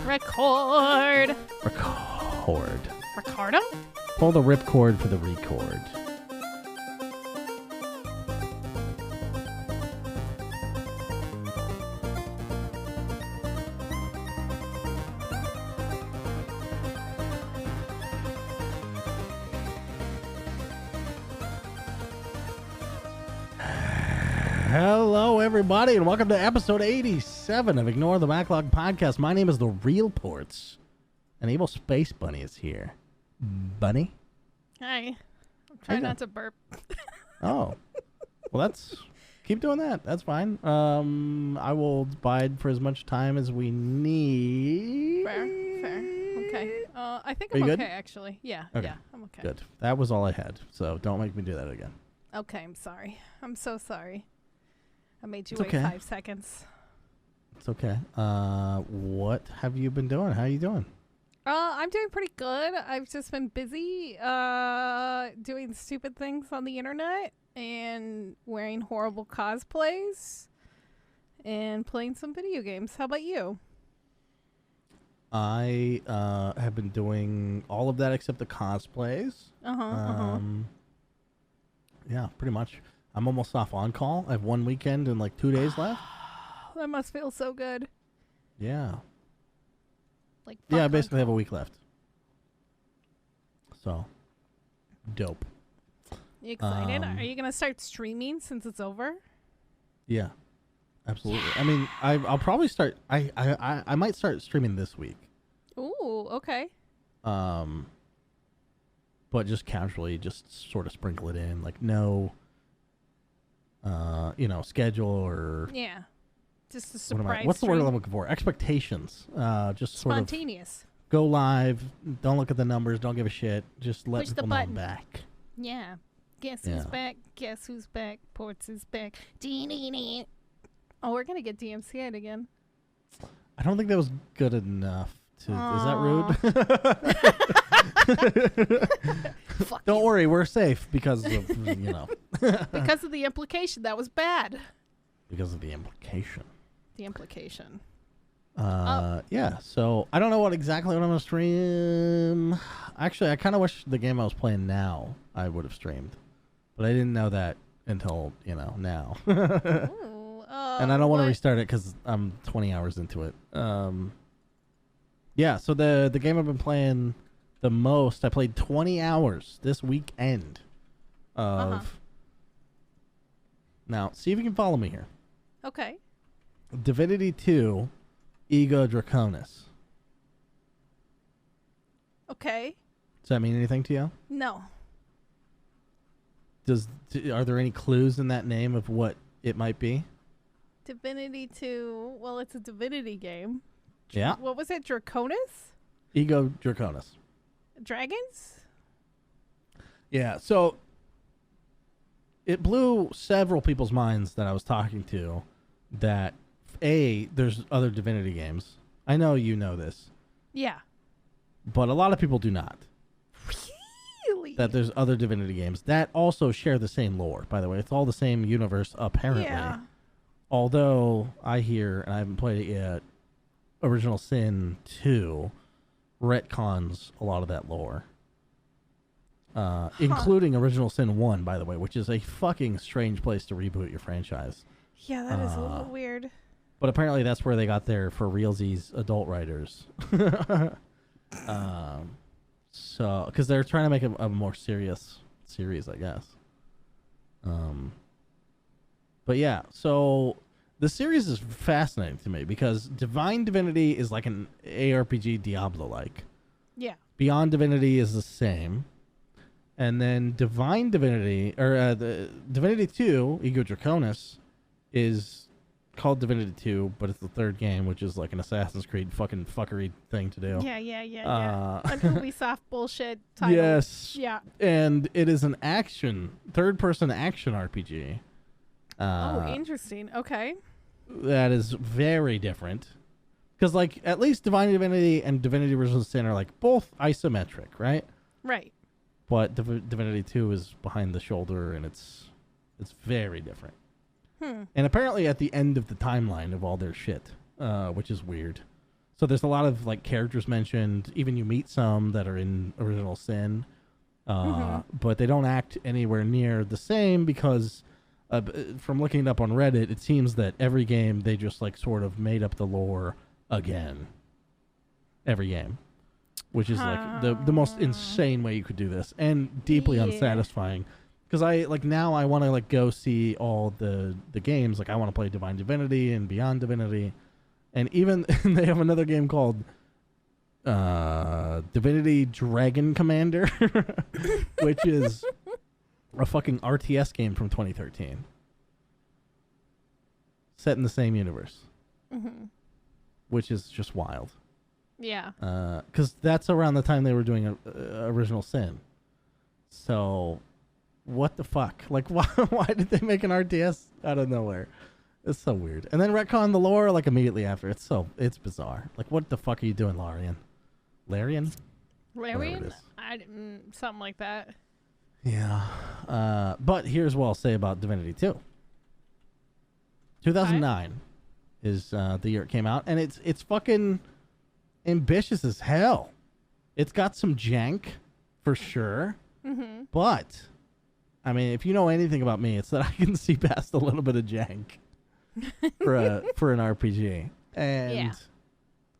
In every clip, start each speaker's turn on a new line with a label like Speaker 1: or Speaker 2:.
Speaker 1: Record.
Speaker 2: Record.
Speaker 1: Ricardo?
Speaker 2: Pull the ripcord for the record. Hello, everybody, and welcome to episode 87 of Ignore the Backlog podcast. My name is TheRealPortz, and EvilSpaceBunny is here. Bunny?
Speaker 1: Hi. I'm trying not to burp.
Speaker 2: Oh. Well, keep doing that. That's fine. I will bide for as much time as we need.
Speaker 1: Fair. Okay. I think
Speaker 2: Are
Speaker 1: I'm
Speaker 2: you
Speaker 1: okay,
Speaker 2: good?
Speaker 1: actually. Yeah,
Speaker 2: Okay.
Speaker 1: yeah, I'm okay.
Speaker 2: Good. That was all I had, so don't make me do that again.
Speaker 1: Okay, I'm sorry. I'm so sorry. I made you
Speaker 2: It's
Speaker 1: wait
Speaker 2: okay.
Speaker 1: 5 seconds.
Speaker 2: It's okay. What have you been doing? How are you doing?
Speaker 1: I'm doing pretty good. I've just been busy doing stupid things on the internet and wearing horrible cosplays and playing some video games. How about you?
Speaker 2: I have been doing all of that except the cosplays. Yeah, pretty much. I'm almost off on call. I have 1 weekend and like 2 days left.
Speaker 1: That must feel so good.
Speaker 2: Yeah.
Speaker 1: Like
Speaker 2: Yeah, I
Speaker 1: fuck
Speaker 2: basically
Speaker 1: on
Speaker 2: have a
Speaker 1: call.
Speaker 2: week left. So, dope.
Speaker 1: You excited? Are you gonna start streaming since it's over?
Speaker 2: Yeah, absolutely. I mean, I'll probably start. I might start streaming this week.
Speaker 1: Ooh, okay.
Speaker 2: But just casually, just sort of sprinkle it in, like no, schedule or
Speaker 1: Yeah. Just a surprise.
Speaker 2: what's the word
Speaker 1: stream.
Speaker 2: I'm looking for? Expectations. Just sort of
Speaker 1: Spontaneous.
Speaker 2: go live. Don't look at the numbers. Don't give a shit. Just let
Speaker 1: Push the
Speaker 2: people know I'm
Speaker 1: button.
Speaker 2: back.
Speaker 1: Yeah. Guess who's
Speaker 2: Yeah.
Speaker 1: back? Guess who's back? Portz is back. Dee-dee-dee. Oh, we're gonna get DMCA'd again.
Speaker 2: I don't think that was good enough. Is that rude?
Speaker 1: Fuck
Speaker 2: Don't
Speaker 1: you.
Speaker 2: worry, we're safe because of
Speaker 1: Because of the implication, that was bad.
Speaker 2: because of the implication.
Speaker 1: The implication.
Speaker 2: Yeah. So I don't know exactly what I'm gonna stream. Actually, I kind of wish the game I was playing now I would have streamed, but I didn't know that until now.
Speaker 1: Ooh,
Speaker 2: And I don't want to
Speaker 1: what-
Speaker 2: restart it because I'm 20 hours into it. Yeah. So the game I've been playing the most, I played 20 hours this weekend. Now, see if you can follow me here.
Speaker 1: Okay.
Speaker 2: Divinity 2, Ego Draconis.
Speaker 1: Okay.
Speaker 2: Does that mean anything to you?
Speaker 1: No.
Speaker 2: Are there any clues in that name of what it might be?
Speaker 1: Divinity 2. Well, it's a Divinity game.
Speaker 2: Yeah.
Speaker 1: What was it? Draconis?
Speaker 2: Ego Draconis.
Speaker 1: Dragons?
Speaker 2: Yeah. So it blew several people's minds that I was talking to that there's other Divinity games. I know you know this,
Speaker 1: Yeah.
Speaker 2: but a lot of people do not.
Speaker 1: Really?
Speaker 2: That there's other Divinity games that also share the same lore, by the way. It's all the same universe, apparently.
Speaker 1: Yeah.
Speaker 2: Although I hear, and I haven't played it yet, Original Sin 2 retcons a lot of that lore. Including Original Sin 1, by the way, which is a fucking strange place to reboot your franchise.
Speaker 1: Yeah, that is a little weird.
Speaker 2: But apparently that's where they got their for realsies adult writers. So, because they're trying to make a more serious series, I guess. But yeah, so the series is fascinating to me because Divine Divinity is like an ARPG Diablo-like.
Speaker 1: Yeah.
Speaker 2: Beyond Divinity is the same. And then Divine Divinity, or the Divinity 2, Ego Draconis, is called Divinity 2, but it's the third game, which is like an Assassin's Creed fucking fuckery thing to do.
Speaker 1: Yeah. An Ubisoft bullshit title.
Speaker 2: Yes.
Speaker 1: Yeah.
Speaker 2: And it is an third-person action RPG.
Speaker 1: Interesting. Okay.
Speaker 2: That is very different. Because, like, at least Divine Divinity and Divinity Original Sin are, like, both isometric, right?
Speaker 1: Right.
Speaker 2: But Divinity 2 is behind the shoulder, and it's very different. And apparently at the end of the timeline of all their shit, which is weird. So there's a lot of like characters mentioned. Even you meet some that are in Original Sin, but they don't act anywhere near the same because from looking it up on Reddit, it seems that every game they just like sort of made up the lore again. Every game, which is like the most insane way you could do this, and deeply unsatisfying. Because I like now I want to like go see all the games. Like I want to play Divine Divinity and Beyond Divinity, and even they have another game called Divinity Dragon Commander, which is a fucking RTS game from 2013, set in the same universe, which is just wild.
Speaker 1: Yeah.
Speaker 2: Because that's around the time they were doing Original Sin. So, what the fuck? Like, why did they make an RTS out of nowhere? It's so weird. And then retcon the lore like immediately after. It's bizarre. Like, what the fuck are you doing, Larian? Larian?
Speaker 1: Something like that.
Speaker 2: Yeah. But here's what I'll say about Divinity 2. 2009 is the year it came out, and it's fucking ambitious as hell. It's got some jank for sure, but I mean, if you know anything about me, it's that I can see past a little bit of jank for an RPG. And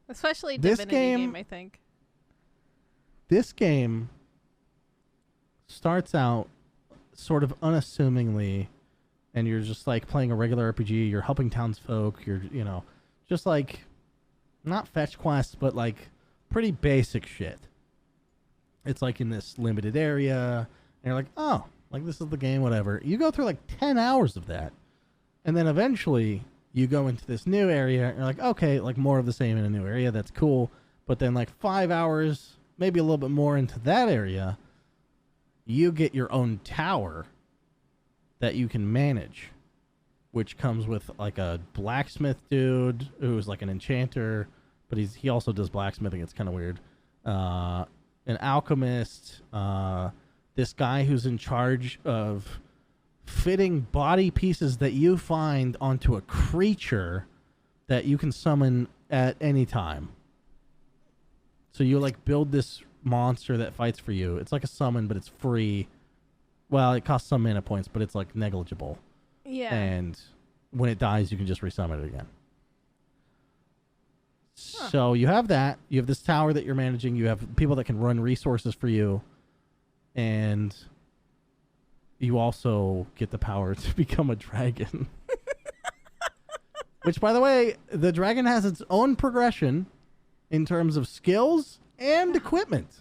Speaker 1: especially Divinity game, I think.
Speaker 2: This game starts out sort of unassumingly, and you're just like playing a regular RPG. You're helping townsfolk. You're, just like not fetch quests, but like pretty basic shit. It's like in this limited area, and you're like, oh, like this is the game, whatever. You go through like 10 hours of that, and then eventually you go into this new area, and you're like, okay, like more of the same in a new area. That's cool. But then like 5 hours, maybe a little bit more into that area, you get your own tower that you can manage, which comes with like a blacksmith dude who's like an enchanter, but he also does blacksmithing. It's kind of weird. An alchemist, this guy who's in charge of fitting body pieces that you find onto a creature that you can summon at any time. So you like build this monster that fights for you. It's like a summon, but it's free. Well, it costs some mana points, but it's like negligible.
Speaker 1: Yeah.
Speaker 2: And when it dies, you can just resummon it again. So you have that. You have this tower that you're managing. You have people that can run resources for you. And you also get the power to become a dragon. Which, by the way, the dragon has its own progression in terms of skills and equipment.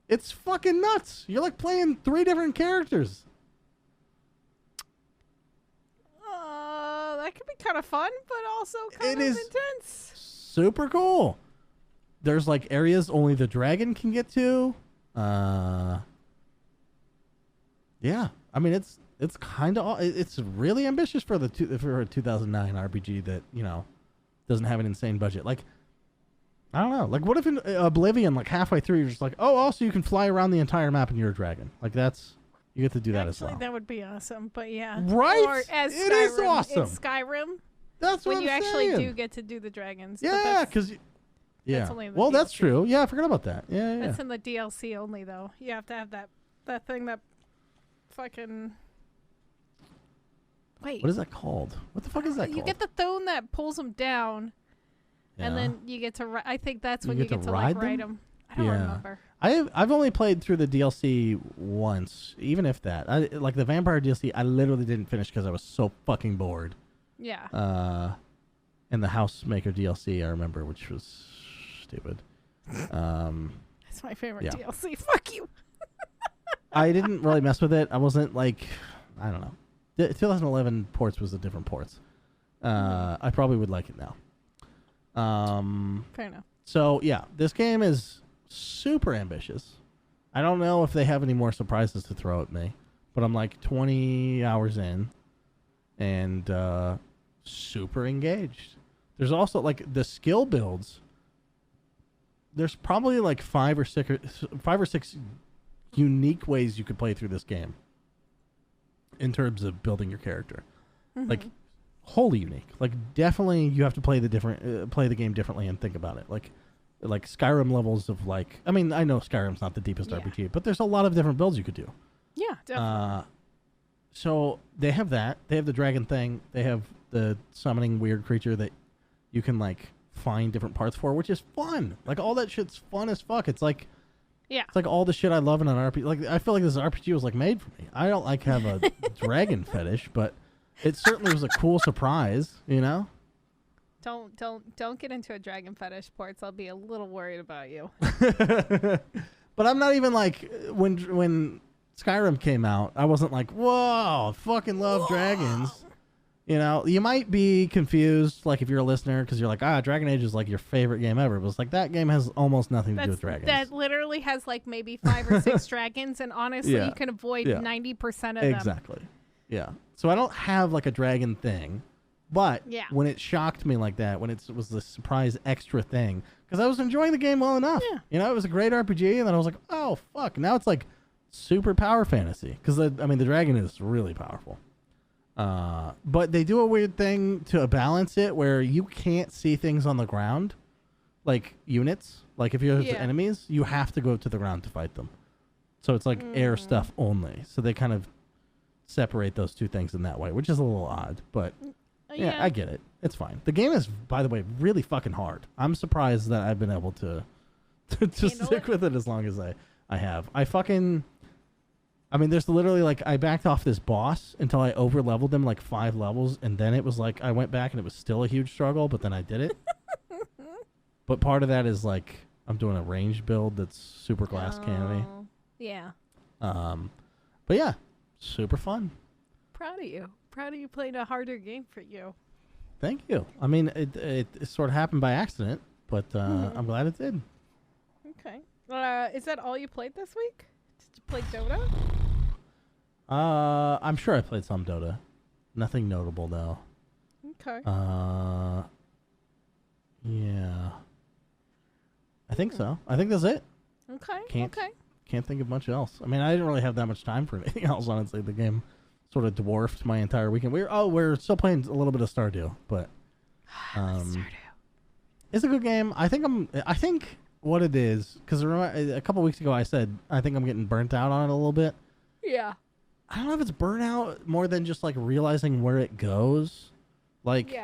Speaker 2: It's fucking nuts. You're like playing 3 different characters.
Speaker 1: That could be kind of fun, but also kind of intense.
Speaker 2: Super cool. There's like areas only the dragon can get to. Yeah. I mean, it's kind of it's really ambitious for a 2009 RPG that doesn't have an insane budget. Like, I don't know. Like, what if in Oblivion, like halfway through, you're just like, oh, also you can fly around the entire map and you're a dragon. Like, you get to do that as well.
Speaker 1: That would be awesome. But yeah,
Speaker 2: right?
Speaker 1: Or as
Speaker 2: it is awesome.
Speaker 1: In Skyrim,
Speaker 2: that's what
Speaker 1: when you
Speaker 2: I'm
Speaker 1: actually
Speaker 2: saying.
Speaker 1: do get to do the dragons.
Speaker 2: Yeah, because well, that's true. Yeah, I forgot about that. Yeah.
Speaker 1: That's in the DLC only, though. You have to have that thing that fucking. Wait.
Speaker 2: What is that called? What the fuck is that called?
Speaker 1: You get the thone that pulls them down, and then you get to. I think that's when you get to like ride them. I don't remember.
Speaker 2: I've only played through the DLC once, even if that. Like the Vampire DLC, I literally didn't finish because I was so fucking bored.
Speaker 1: Yeah.
Speaker 2: And the Housemaker DLC, I remember, which was stupid.
Speaker 1: That's my favorite DLC. Fuck you.
Speaker 2: I didn't really mess with it. I wasn't like, I don't know. 2011 Portz was a different Portz. I probably would like it now.
Speaker 1: Fair enough.
Speaker 2: So yeah, this game is super ambitious. I don't know if they have any more surprises to throw at me, but I'm like 20 hours in and super engaged. There's also like the skill builds. There's probably like five or six unique ways you could play through this game in terms of building your character.
Speaker 1: Mm-hmm.
Speaker 2: Like wholly unique. Like, definitely you have to play the game differently and think about it. Like Skyrim levels of like, I mean, I know Skyrim's not the deepest RPG, but there's a lot of different builds you could do.
Speaker 1: Yeah, definitely.
Speaker 2: So they have that. They have the dragon thing. They have the summoning weird creature that you can like find different parts for, which is fun. Like, all that shit's fun as fuck. It's like, it's like all the shit I love in an RPG. Like, I feel like this RPG was like made for me. I don't like have a dragon fetish, but it certainly was a cool surprise, you know?
Speaker 1: Don't get into a dragon fetish, Portz. I'll be a little worried about you.
Speaker 2: But I'm not even like, when Skyrim came out, I wasn't like, whoa, I fucking love dragons. You know, you might be confused, like, if you're a listener, because you're like, Dragon Age is like your favorite game ever. But it's like, that game has almost nothing to do with dragons.
Speaker 1: That literally has like maybe 5 or 6 dragons, and honestly, you can avoid 90% of them.
Speaker 2: Exactly. Yeah. So I don't have like a dragon thing, but when it shocked me like that, when it was the surprise extra thing, because I was enjoying the game well enough. Yeah. You know, it was a great RPG, and then I was like, oh, fuck. Now it's like super power fantasy, because, I mean, the dragon is really powerful. But they do a weird thing to balance it where you can't see things on the ground, like units. Like, if you're enemies, you have to go to the ground to fight them. So it's like air stuff only. So they kind of separate those two things in that way, which is a little odd. But yeah, I get it. It's fine. The game is, by the way, really fucking hard. I'm surprised that I've been able to stick with it as long as I have. I mean, there's literally, like, I backed off this boss until I over-leveled him, like, 5 levels, and then it was like, I went back and it was still a huge struggle, but then I did it. But part of that is, like, I'm doing a range build that's super glass canny.
Speaker 1: Yeah.
Speaker 2: But yeah, super fun.
Speaker 1: Proud of you. Proud of you playing a harder game for you.
Speaker 2: Thank you. I mean, it sort of happened by accident, but I'm glad it did.
Speaker 1: Okay. Is that all you played this week? Did you play Dota?
Speaker 2: I'm sure I played some Dota. Nothing notable though.
Speaker 1: Okay.
Speaker 2: Yeah. I think so. I think that's it.
Speaker 1: Okay.
Speaker 2: Can't think of much else. I mean, I didn't really have that much time for anything else, honestly. The game sort of dwarfed my entire weekend. We're still playing a little bit of Stardew, but
Speaker 1: Stardew.
Speaker 2: It's a good game. I think what it is, because a couple weeks ago I said I think I'm getting burnt out on it a little bit.
Speaker 1: Yeah.
Speaker 2: I don't know if it's burnout more than just like realizing where it goes. Like,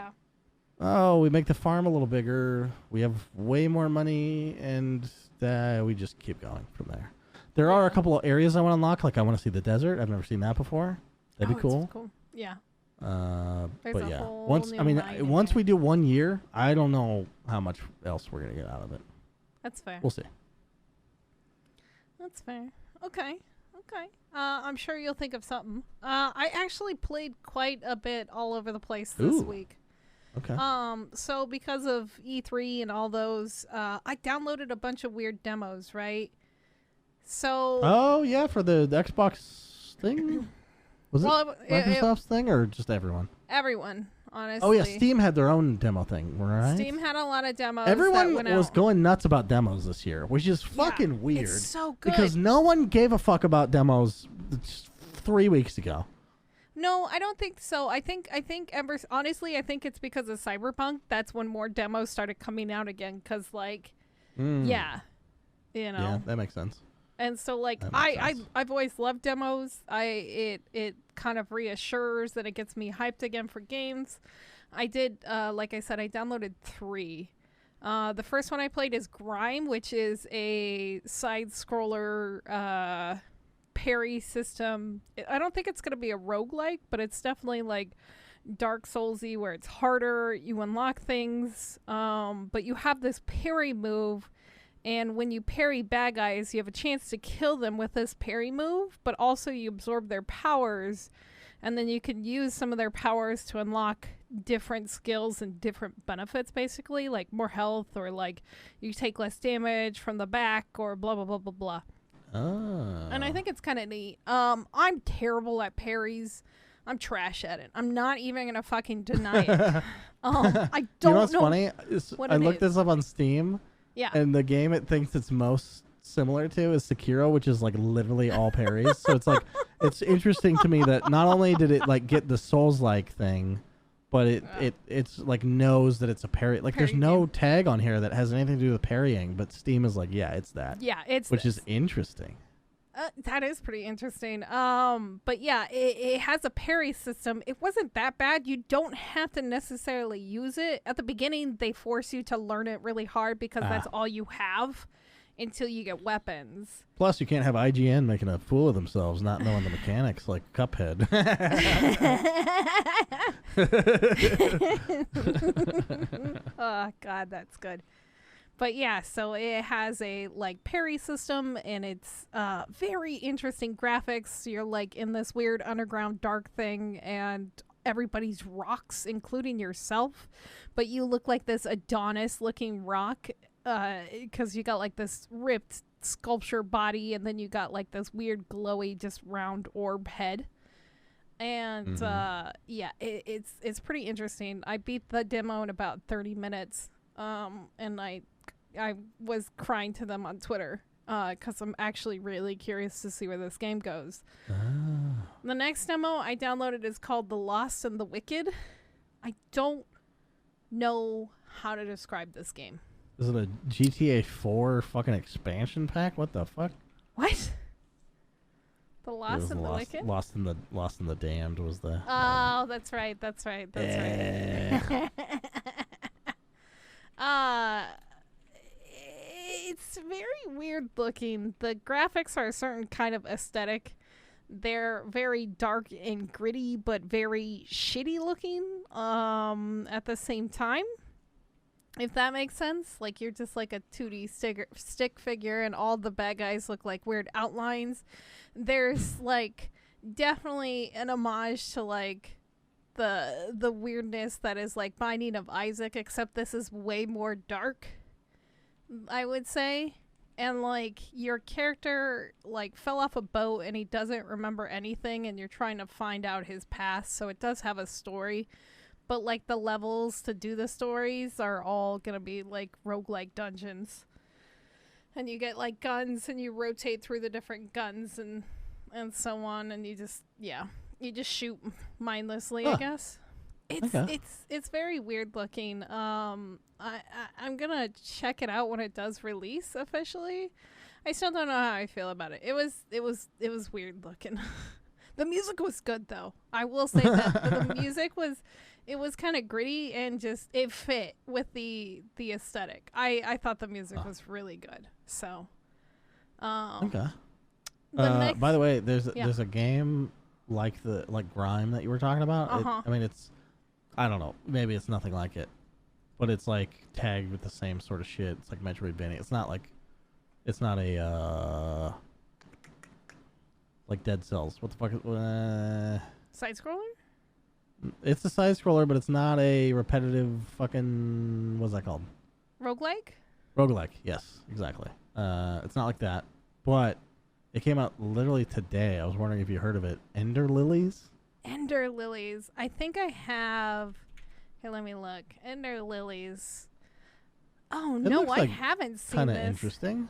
Speaker 2: we make the farm a little bigger. We have way more money, and we just keep going from there. There are a couple of areas I want to unlock. Like, I want to see the desert. I've never seen that before. That'd be cool.
Speaker 1: Cool. Yeah.
Speaker 2: But yeah, once we do 1 year, I don't know how much else we're gonna get out of it.
Speaker 1: That's fair.
Speaker 2: We'll see.
Speaker 1: That's fair. Okay. I'm sure you'll think of something. I actually played quite a bit all over the place this week.
Speaker 2: Okay.
Speaker 1: So because of E3 and all those, I downloaded a bunch of weird demos, right? So. Oh yeah,
Speaker 2: for the Xbox thing. Was it Microsoft's thing or just everyone?
Speaker 1: Everyone, honestly.
Speaker 2: Oh yeah, Steam had their own demo thing, right?
Speaker 1: Steam had a lot of demos.
Speaker 2: Everyone
Speaker 1: that
Speaker 2: was going nuts about demos this year, which is fucking weird.
Speaker 1: It's so good
Speaker 2: because no one gave a fuck about demos 3 weeks ago.
Speaker 1: No, I don't think so. Honestly, I think it's because of Cyberpunk. That's when more demos started coming out again. Because, like, yeah, you know.
Speaker 2: Yeah, that makes sense.
Speaker 1: And so, like, I've always loved demos. It kind of reassures that it gets me hyped again for games. I did, like I said, I downloaded 3. The first one I played is Grime, which is a side-scroller parry system. I don't think it's going to be a roguelike, but it's definitely like Dark Souls-y where it's harder. You unlock things, but you have this parry move. And when you parry bad guys, you have a chance to kill them with this parry move, but also you absorb their powers, and then you can use some of their powers to unlock different skills and different benefits, basically, like more health, or like you take less damage from the back, or blah, blah, blah, blah, blah.
Speaker 2: Oh.
Speaker 1: And I think it's kind of neat. I'm terrible at parries. I'm trash at it. I'm not even going to fucking deny it. I don't know.
Speaker 2: You know what's funny? I looked this up on Steam.
Speaker 1: Yeah.
Speaker 2: And the game it thinks it's most similar to is Sekiro, which is like literally all parries. So it's like, it's interesting to me that not only did it like get the Souls-like thing, but it's like knows that it's a parry. Like there's no tag on here that has anything to do with parrying, but Steam is like, yeah, it's that.
Speaker 1: Yeah, it's
Speaker 2: which is interesting.
Speaker 1: That is pretty interesting. But yeah, it has a parry system. It wasn't that bad. You don't have to necessarily use it. At the beginning, they force you to learn it really hard because that's all you have until you get weapons.
Speaker 2: Plus, you can't have IGN making a fool of themselves, not knowing the mechanics like Cuphead.
Speaker 1: Oh, God, that's good. But yeah, so it has a like parry system, and it's very interesting graphics. You're like in this weird underground dark thing, and everybody's rocks, including yourself. But you look like this Adonis looking rock because you got like this ripped sculpture body, and then you got like this weird glowy just round orb head. And yeah, it's pretty interesting. I beat the demo in about 30 minutes, and I was crying to them on Twitter because I'm actually really curious to see where this game goes. The next demo I downloaded is called The Lost and the Wicked. I don't know how to describe this game.
Speaker 2: Is it a GTA 4 fucking expansion pack? What the fuck?
Speaker 1: What? The Lost and the Wicked?
Speaker 2: Lost in the Damned was the...
Speaker 1: Oh, that's right. Right. It's very weird looking. The graphics are a certain kind of aesthetic. They're very dark and gritty, but very shitty looking at the same time. If that makes sense. Like you're just like a 2D stick figure, and all the bad guys look like weird outlines. There's like definitely an homage to like the weirdness that is like Binding of Isaac, except this is way more dark, I would say. And like your character like fell off a boat and he doesn't remember anything, and you're trying to find out his past, so it does have a story. But like the levels to do the stories are all gonna be like roguelike dungeons. And you get like guns, and you rotate through the different guns and so on, and you just shoot mindlessly, I guess. It's very weird looking. I'm gonna check it out when it does release officially. I still don't know how I feel about it. It was weird looking. The music was good though. I will say that the music was kind of gritty, and just it fit with the aesthetic. I thought the music was really good. So
Speaker 2: okay. By the way, there's a game like Grime that you were talking about. I mean, it's, I don't know, maybe it's nothing like it, but it's like tagged with the same sort of shit. It's like Metroidvania. It's not a like Dead Cells. What the fuck is
Speaker 1: side scroller?
Speaker 2: It's a side scroller, but it's not a repetitive fucking, what's that called?
Speaker 1: Roguelike,
Speaker 2: yes, exactly. It's not like that, but it came out literally today. I was wondering if you heard of it. Ender Lilies?
Speaker 1: Ender Lilies. I think I have. Here, let me look. Ender Lilies. Oh, no, I haven't seen this.
Speaker 2: Kind of interesting.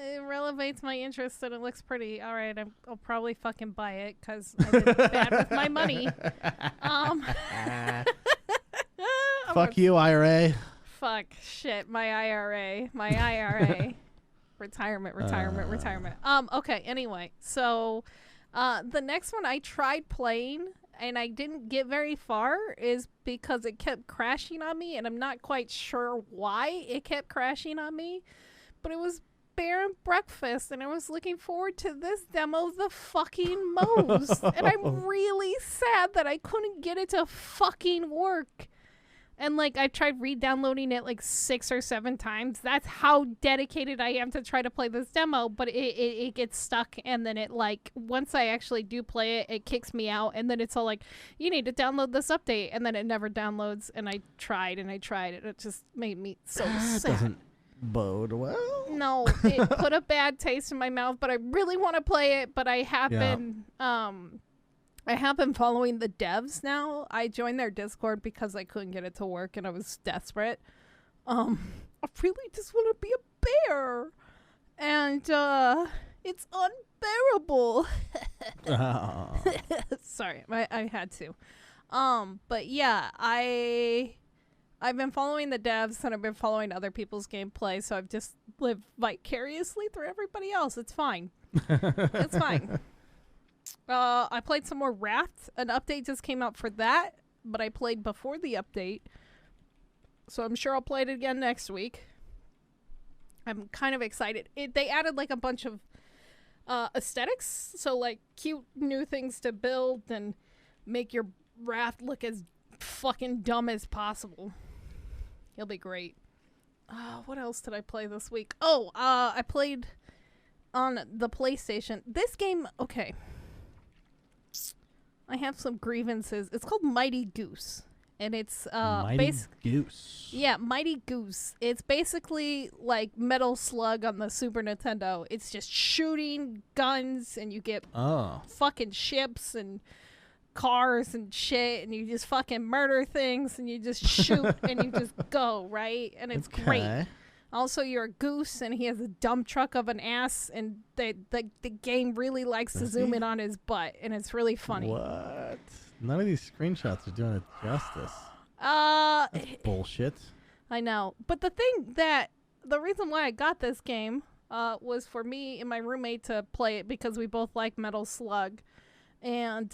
Speaker 1: It relevates my interest, and it looks pretty. All right, I'll probably fucking buy it because I did bad with my money.
Speaker 2: Fuck you, IRA.
Speaker 1: Fuck, shit, my IRA. Retirement. Okay, anyway, so the next one I tried playing and I didn't get very far is because it kept crashing on me, and I'm not quite sure why it kept crashing on me, but it was Bear and Breakfast, and I was looking forward to this demo the fucking most. And I'm really sad that I couldn't get it to fucking work. And like I tried re-downloading it like 6 or 7 times. That's how dedicated I am to try to play this demo, but it gets stuck, and then it like once I actually do play it, it kicks me out, and then it's all like, you need to download this update, and then it never downloads, and I tried and it just made me so sad.
Speaker 2: Doesn't bode well.
Speaker 1: No, it put a bad taste in my mouth, but I really want to play it, but I have been following the devs now. I joined their Discord because I couldn't get it to work and I was desperate. I really just want to be a bear. And it's unbearable. Sorry, I had to. But yeah, I've been following the devs and I've been following other people's gameplay, so I've just lived vicariously through everybody else. It's fine. It's fine. I played some more RAFT. An update just came out for that, but I played before the update, so I'm sure I'll play it again next week. I'm kind of excited. They added like a bunch of aesthetics, so like cute new things to build and make your raft look as fucking dumb as possible. It'll be great. What else did I play this week? I played on the PlayStation. This game, okay. I have some grievances. It's called Mighty Goose. And it's
Speaker 2: Mighty Goose.
Speaker 1: Yeah, Mighty Goose. It's basically like Metal Slug on the Super Nintendo. It's just shooting guns, and you get fucking ships and cars and shit, and you just fucking murder things, and you just shoot and you just go, right? And it's great. Also, you're a goose, and he has a dump truck of an ass, and the game really likes to zoom in on his butt, and it's really funny.
Speaker 2: What? None of these screenshots are doing it justice. That's bullshit. I
Speaker 1: know. But the reason why I got this game was for me and my roommate to play it because we both like Metal Slug. And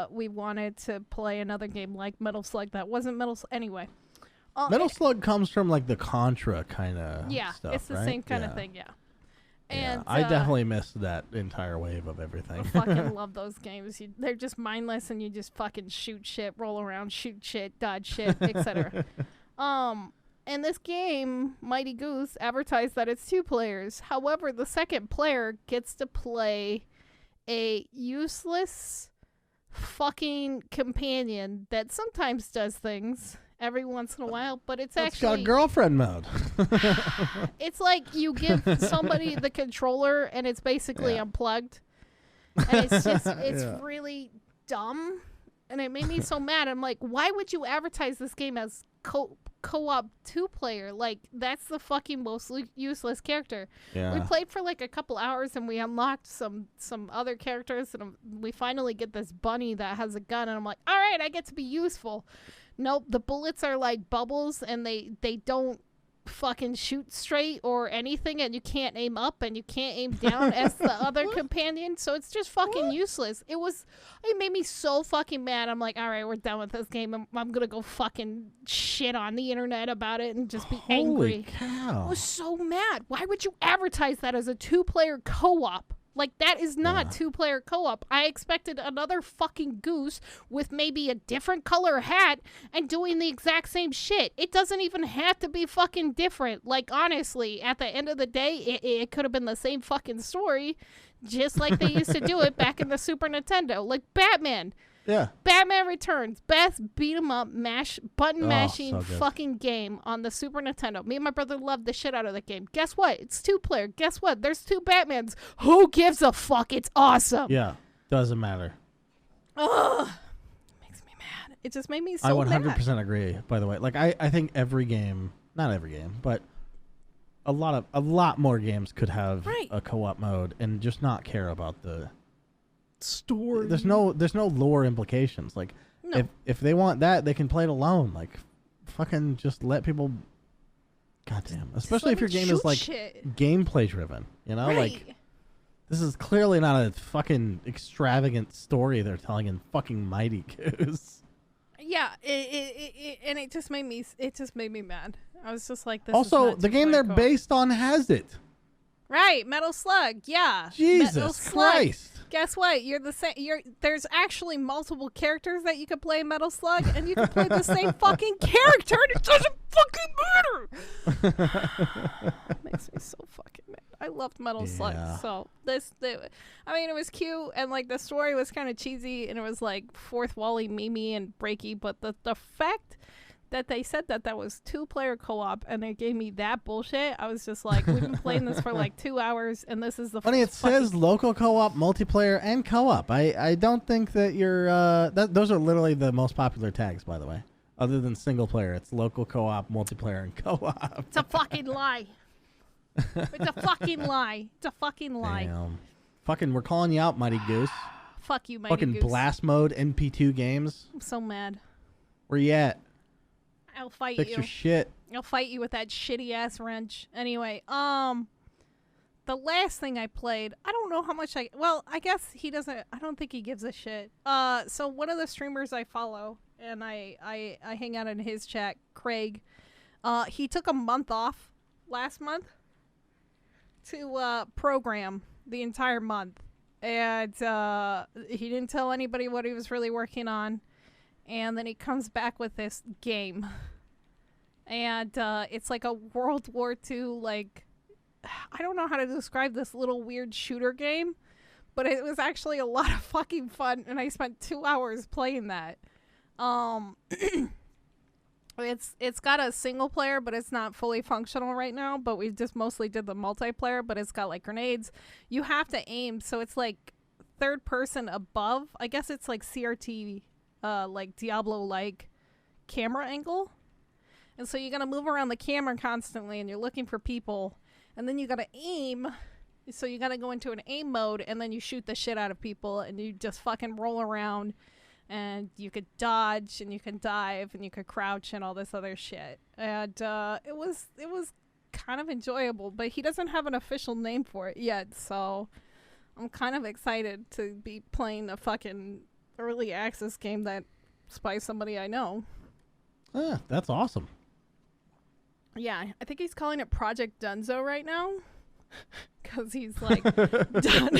Speaker 1: we wanted to play another game like Metal Slug that wasn't Metal Slug. Anyway.
Speaker 2: Metal Slug comes from like the Contra kind of stuff,
Speaker 1: it's the same kind of thing, yeah. And
Speaker 2: I definitely missed that entire wave of everything.
Speaker 1: I fucking love those games. They're just mindless, and you just fucking shoot shit, roll around, shoot shit, dodge shit, etc. And this game, Mighty Goose, advertised that it's 2 players. However, the second player gets to play a useless fucking companion that sometimes does things every once in a while, but it's actually
Speaker 2: got girlfriend mode.
Speaker 1: It's like you give somebody the controller and it's basically unplugged, and it's just really dumb, and it made me so mad. I'm like, why would you advertise this game as co-op 2-player? Like, that's the fucking most useless character. We played for like a couple hours and we unlocked some other characters, and we finally get this bunny that has a gun, and I'm like, all right, I get to be useful. Nope, the bullets are like bubbles, and they don't fucking shoot straight or anything, and you can't aim up and you can't aim down as the other companion, so it's just fucking useless. It made me so fucking mad. I'm like, all right, we're done with this game. I'm gonna go fucking shit on the internet about it and just be angry.
Speaker 2: Holy cow.
Speaker 1: I was so mad. Why would you advertise that as a 2-player co-op? Like, that is not 2-player co-op. I expected another fucking goose with maybe a different color hat and doing the exact same shit. It doesn't even have to be fucking different. Like, honestly, at the end of the day, it could have been the same fucking story, just like they used to do it back in the Super Nintendo. Like, Batman.
Speaker 2: Yeah.
Speaker 1: Batman Returns, best beat 'em up button mashing fucking game on the Super Nintendo. Me and my brother loved the shit out of that game. Guess what? It's 2-player. Guess what? There's 2 Batmans. Who gives a fuck? It's awesome.
Speaker 2: Yeah. Doesn't matter.
Speaker 1: Ugh. It makes me mad. It just made me so mad.
Speaker 2: I 100% agree, by the way. Like, I think every game, not every game, but a lot more games could have a co-op mode and just not care about the story. There's no lore implications. Like, if they want that, they can play it alone. Like, fucking just let people. Goddamn, especially if your game is like gameplay driven. You know, like, this is clearly not a fucking extravagant story they're telling in fucking Mighty Goose.
Speaker 1: Yeah, it just made me mad. I was just like, this.
Speaker 2: Also,
Speaker 1: is not
Speaker 2: the game they're based on has it.
Speaker 1: Right, Metal Slug. Yeah.
Speaker 2: Jesus Christ.
Speaker 1: Guess what? You're the same. There's actually multiple characters that you could play in Metal Slug, and you can play the same fucking character, and it doesn't fucking matter. Makes me so fucking mad. I loved Metal Slug. So I mean, it was cute, and like the story was kind of cheesy, and it was like fourth wally memey and breaky. But the fact that they said that was 2-player co-op, and they gave me that bullshit, I was just like, we've been playing this for like 2 hours, and this is the
Speaker 2: funny. It says local co-op, multiplayer, and co-op. I don't think that you're those are literally the most popular tags, by the way, other than single player. It's local co-op, multiplayer, and co-op.
Speaker 1: It's a fucking lie. It's a fucking lie. It's a fucking lie.
Speaker 2: Damn. Fucking, we're calling you out, Mighty Goose.
Speaker 1: Fuck you, Mighty
Speaker 2: Fucking
Speaker 1: Goose.
Speaker 2: blast mode NP2 games.
Speaker 1: I'm so mad.
Speaker 2: Where you at?
Speaker 1: I'll fight
Speaker 2: Fix
Speaker 1: you.
Speaker 2: your shit.
Speaker 1: I'll fight you with that shitty ass wrench. Anyway, the last thing I played, I don't know how much I guess he doesn't, I don't think he gives a shit. So one of the streamers I follow, and I hang out in his chat, Craig, he took a month off last month to program the entire month. And he didn't tell anybody what he was really working on. And then he comes back with this game. And it's like a World War II, like, I don't know how to describe this little weird shooter game, but it was actually a lot of fucking fun, and I spent 2 hours playing that. It's got a single player, but it's not fully functional right now, but we just mostly did the multiplayer, but it's got like grenades. You have to aim, so it's like third person above. I guess it's like CRT, like Diablo-like camera angle. And so you got to move around the camera constantly, and you're looking for people. And then you got to aim. So you got to go into an aim mode, and then you shoot the shit out of people, and you just fucking roll around. And you could dodge, and you can dive, and you could crouch, and all this other shit. And it was kind of enjoyable, but he doesn't have an official name for it yet. So I'm kind of excited to be playing a fucking early access game that's by somebody I know.
Speaker 2: Ah, that's awesome.
Speaker 1: Yeah, I think he's calling it Project Dunzo right now. Because he's like, done.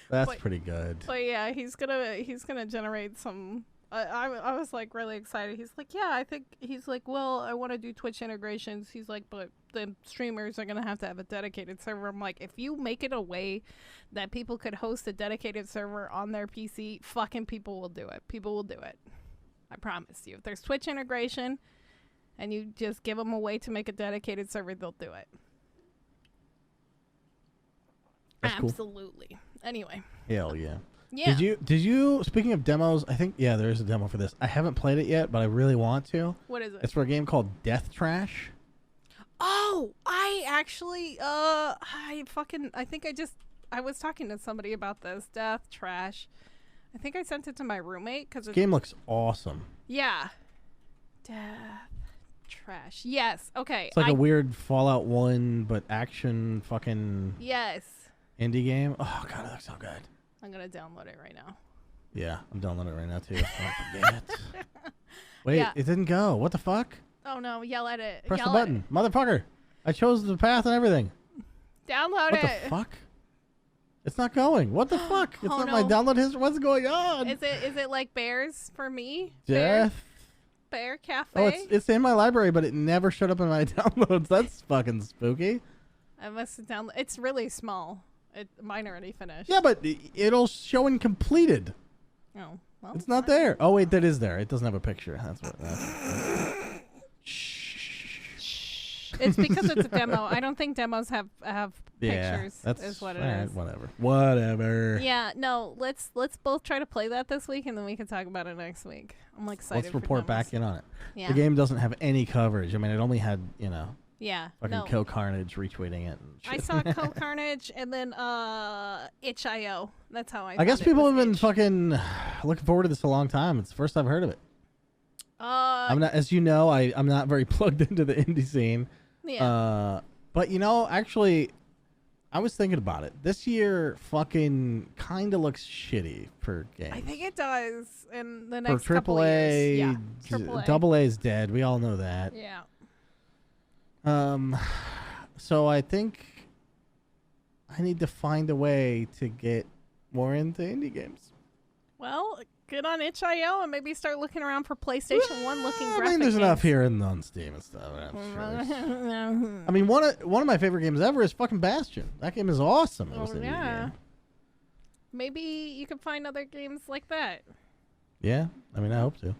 Speaker 2: That's pretty good.
Speaker 1: But yeah, he's gonna generate some. I was like really excited. He's like, yeah, I think he's like, well, I want to do Twitch integrations. He's like, but the streamers are gonna have a dedicated server. I'm like, if you make it a way that people could host a dedicated server on their PC, fucking people will do it. People will do it. I promise you. If there's Twitch integration, and you just give them a way to make a dedicated server, they'll do it.
Speaker 2: That's
Speaker 1: absolutely cool. Anyway.
Speaker 2: Hell yeah.
Speaker 1: Yeah.
Speaker 2: Did you speaking of demos, I think there is a demo for this. I haven't played it yet, but I really want to.
Speaker 1: What is it?
Speaker 2: It's for a game called Death Trash.
Speaker 1: Oh, I actually I was talking to somebody about this Death Trash. I think I sent it to my roommate cuz
Speaker 2: the game looks awesome.
Speaker 1: Yeah. Death Trash. Yes. Okay.
Speaker 2: It's like a weird Fallout 1 but action fucking
Speaker 1: Yes.
Speaker 2: indie game. Oh god, it looks so good.
Speaker 1: I'm going to download it right now.
Speaker 2: Yeah, I'm downloading it right now too. Don't forget. Wait, It didn't go. What the fuck?
Speaker 1: Oh no, yell at it.
Speaker 2: Press the button. Motherfucker. I chose the path and everything.
Speaker 1: Download
Speaker 2: it. What the fuck? It's not going. What the fuck? It's not my download history. What's going on?
Speaker 1: Is it like bears for me?
Speaker 2: Death
Speaker 1: Bear Cafe?
Speaker 2: Oh, it's in my library, but it never showed up in my downloads. That's fucking spooky.
Speaker 1: I must have downloaded. It's really small. Mine already finished.
Speaker 2: Yeah, but it'll show incompleted.
Speaker 1: Oh, well.
Speaker 2: It's not there. Oh, wait, that is there. It doesn't have a picture. That's what.
Speaker 1: Shh. It's because it's a demo. I don't think demos have pictures.
Speaker 2: That's
Speaker 1: is what it is.
Speaker 2: Whatever.
Speaker 1: Yeah, no. Let's both try to play that this week, and then we can talk about it next week. I'm excited.
Speaker 2: Let's report back in on it.
Speaker 1: Yeah.
Speaker 2: The game doesn't have any coverage. I mean, it only had
Speaker 1: Yeah.
Speaker 2: fucking Co-Carnage retweeting it. And shit.
Speaker 1: I saw Co-Carnage and then itch.io. That's how
Speaker 2: I guess people have been fucking looking forward to this a long time. It's the first I've heard of it. I'm not, as you know, I'm not very plugged into the indie scene.
Speaker 1: Yeah.
Speaker 2: But actually, I was thinking about it. This year fucking kind of looks shitty for games.
Speaker 1: I think it does in the next
Speaker 2: for
Speaker 1: couple of years. Yeah. AAA.
Speaker 2: Double A is dead. We all know that.
Speaker 1: Yeah.
Speaker 2: So I think I need to find a way to get more into indie games.
Speaker 1: Well, get on itch.io and maybe start looking around for PlayStation 1 looking graphic
Speaker 2: I mean, there's
Speaker 1: games.
Speaker 2: enough here on Steam and stuff. I'm sure. I mean, one of my favorite games ever is fucking Bastion. That game is awesome. It was an indie game.
Speaker 1: Maybe you could find other games like that.
Speaker 2: Yeah, I mean, I hope to.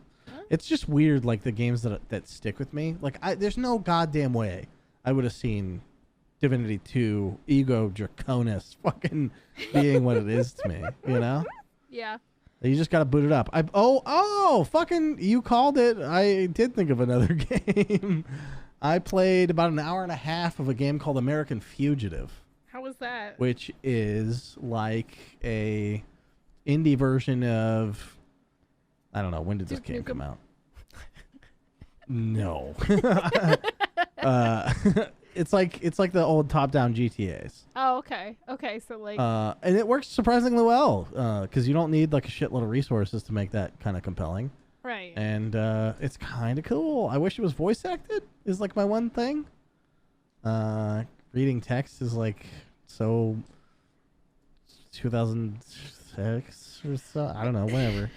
Speaker 2: It's just weird, like the games that stick with me. Like, there's no goddamn way I would have seen Divinity 2 Ego Draconis fucking being what it is to me. You know?
Speaker 1: Yeah.
Speaker 2: You just gotta boot it up. Fucking, you called it. I did think of another game. I played about an hour and a half of a game called American Fugitive.
Speaker 1: How How was that?
Speaker 2: which is like a indie version of, I don't know, when did this game come out? No. It's like the old top-down GTAs.
Speaker 1: Oh, okay. Okay, so like
Speaker 2: and it works surprisingly well because you don't need like a shitload of resources to make that kind of compelling.
Speaker 1: right.
Speaker 2: And it's kind of cool. I wish it was voice acted. Is like my one thing. Reading text is like so 2006 or so. I don't know, whatever.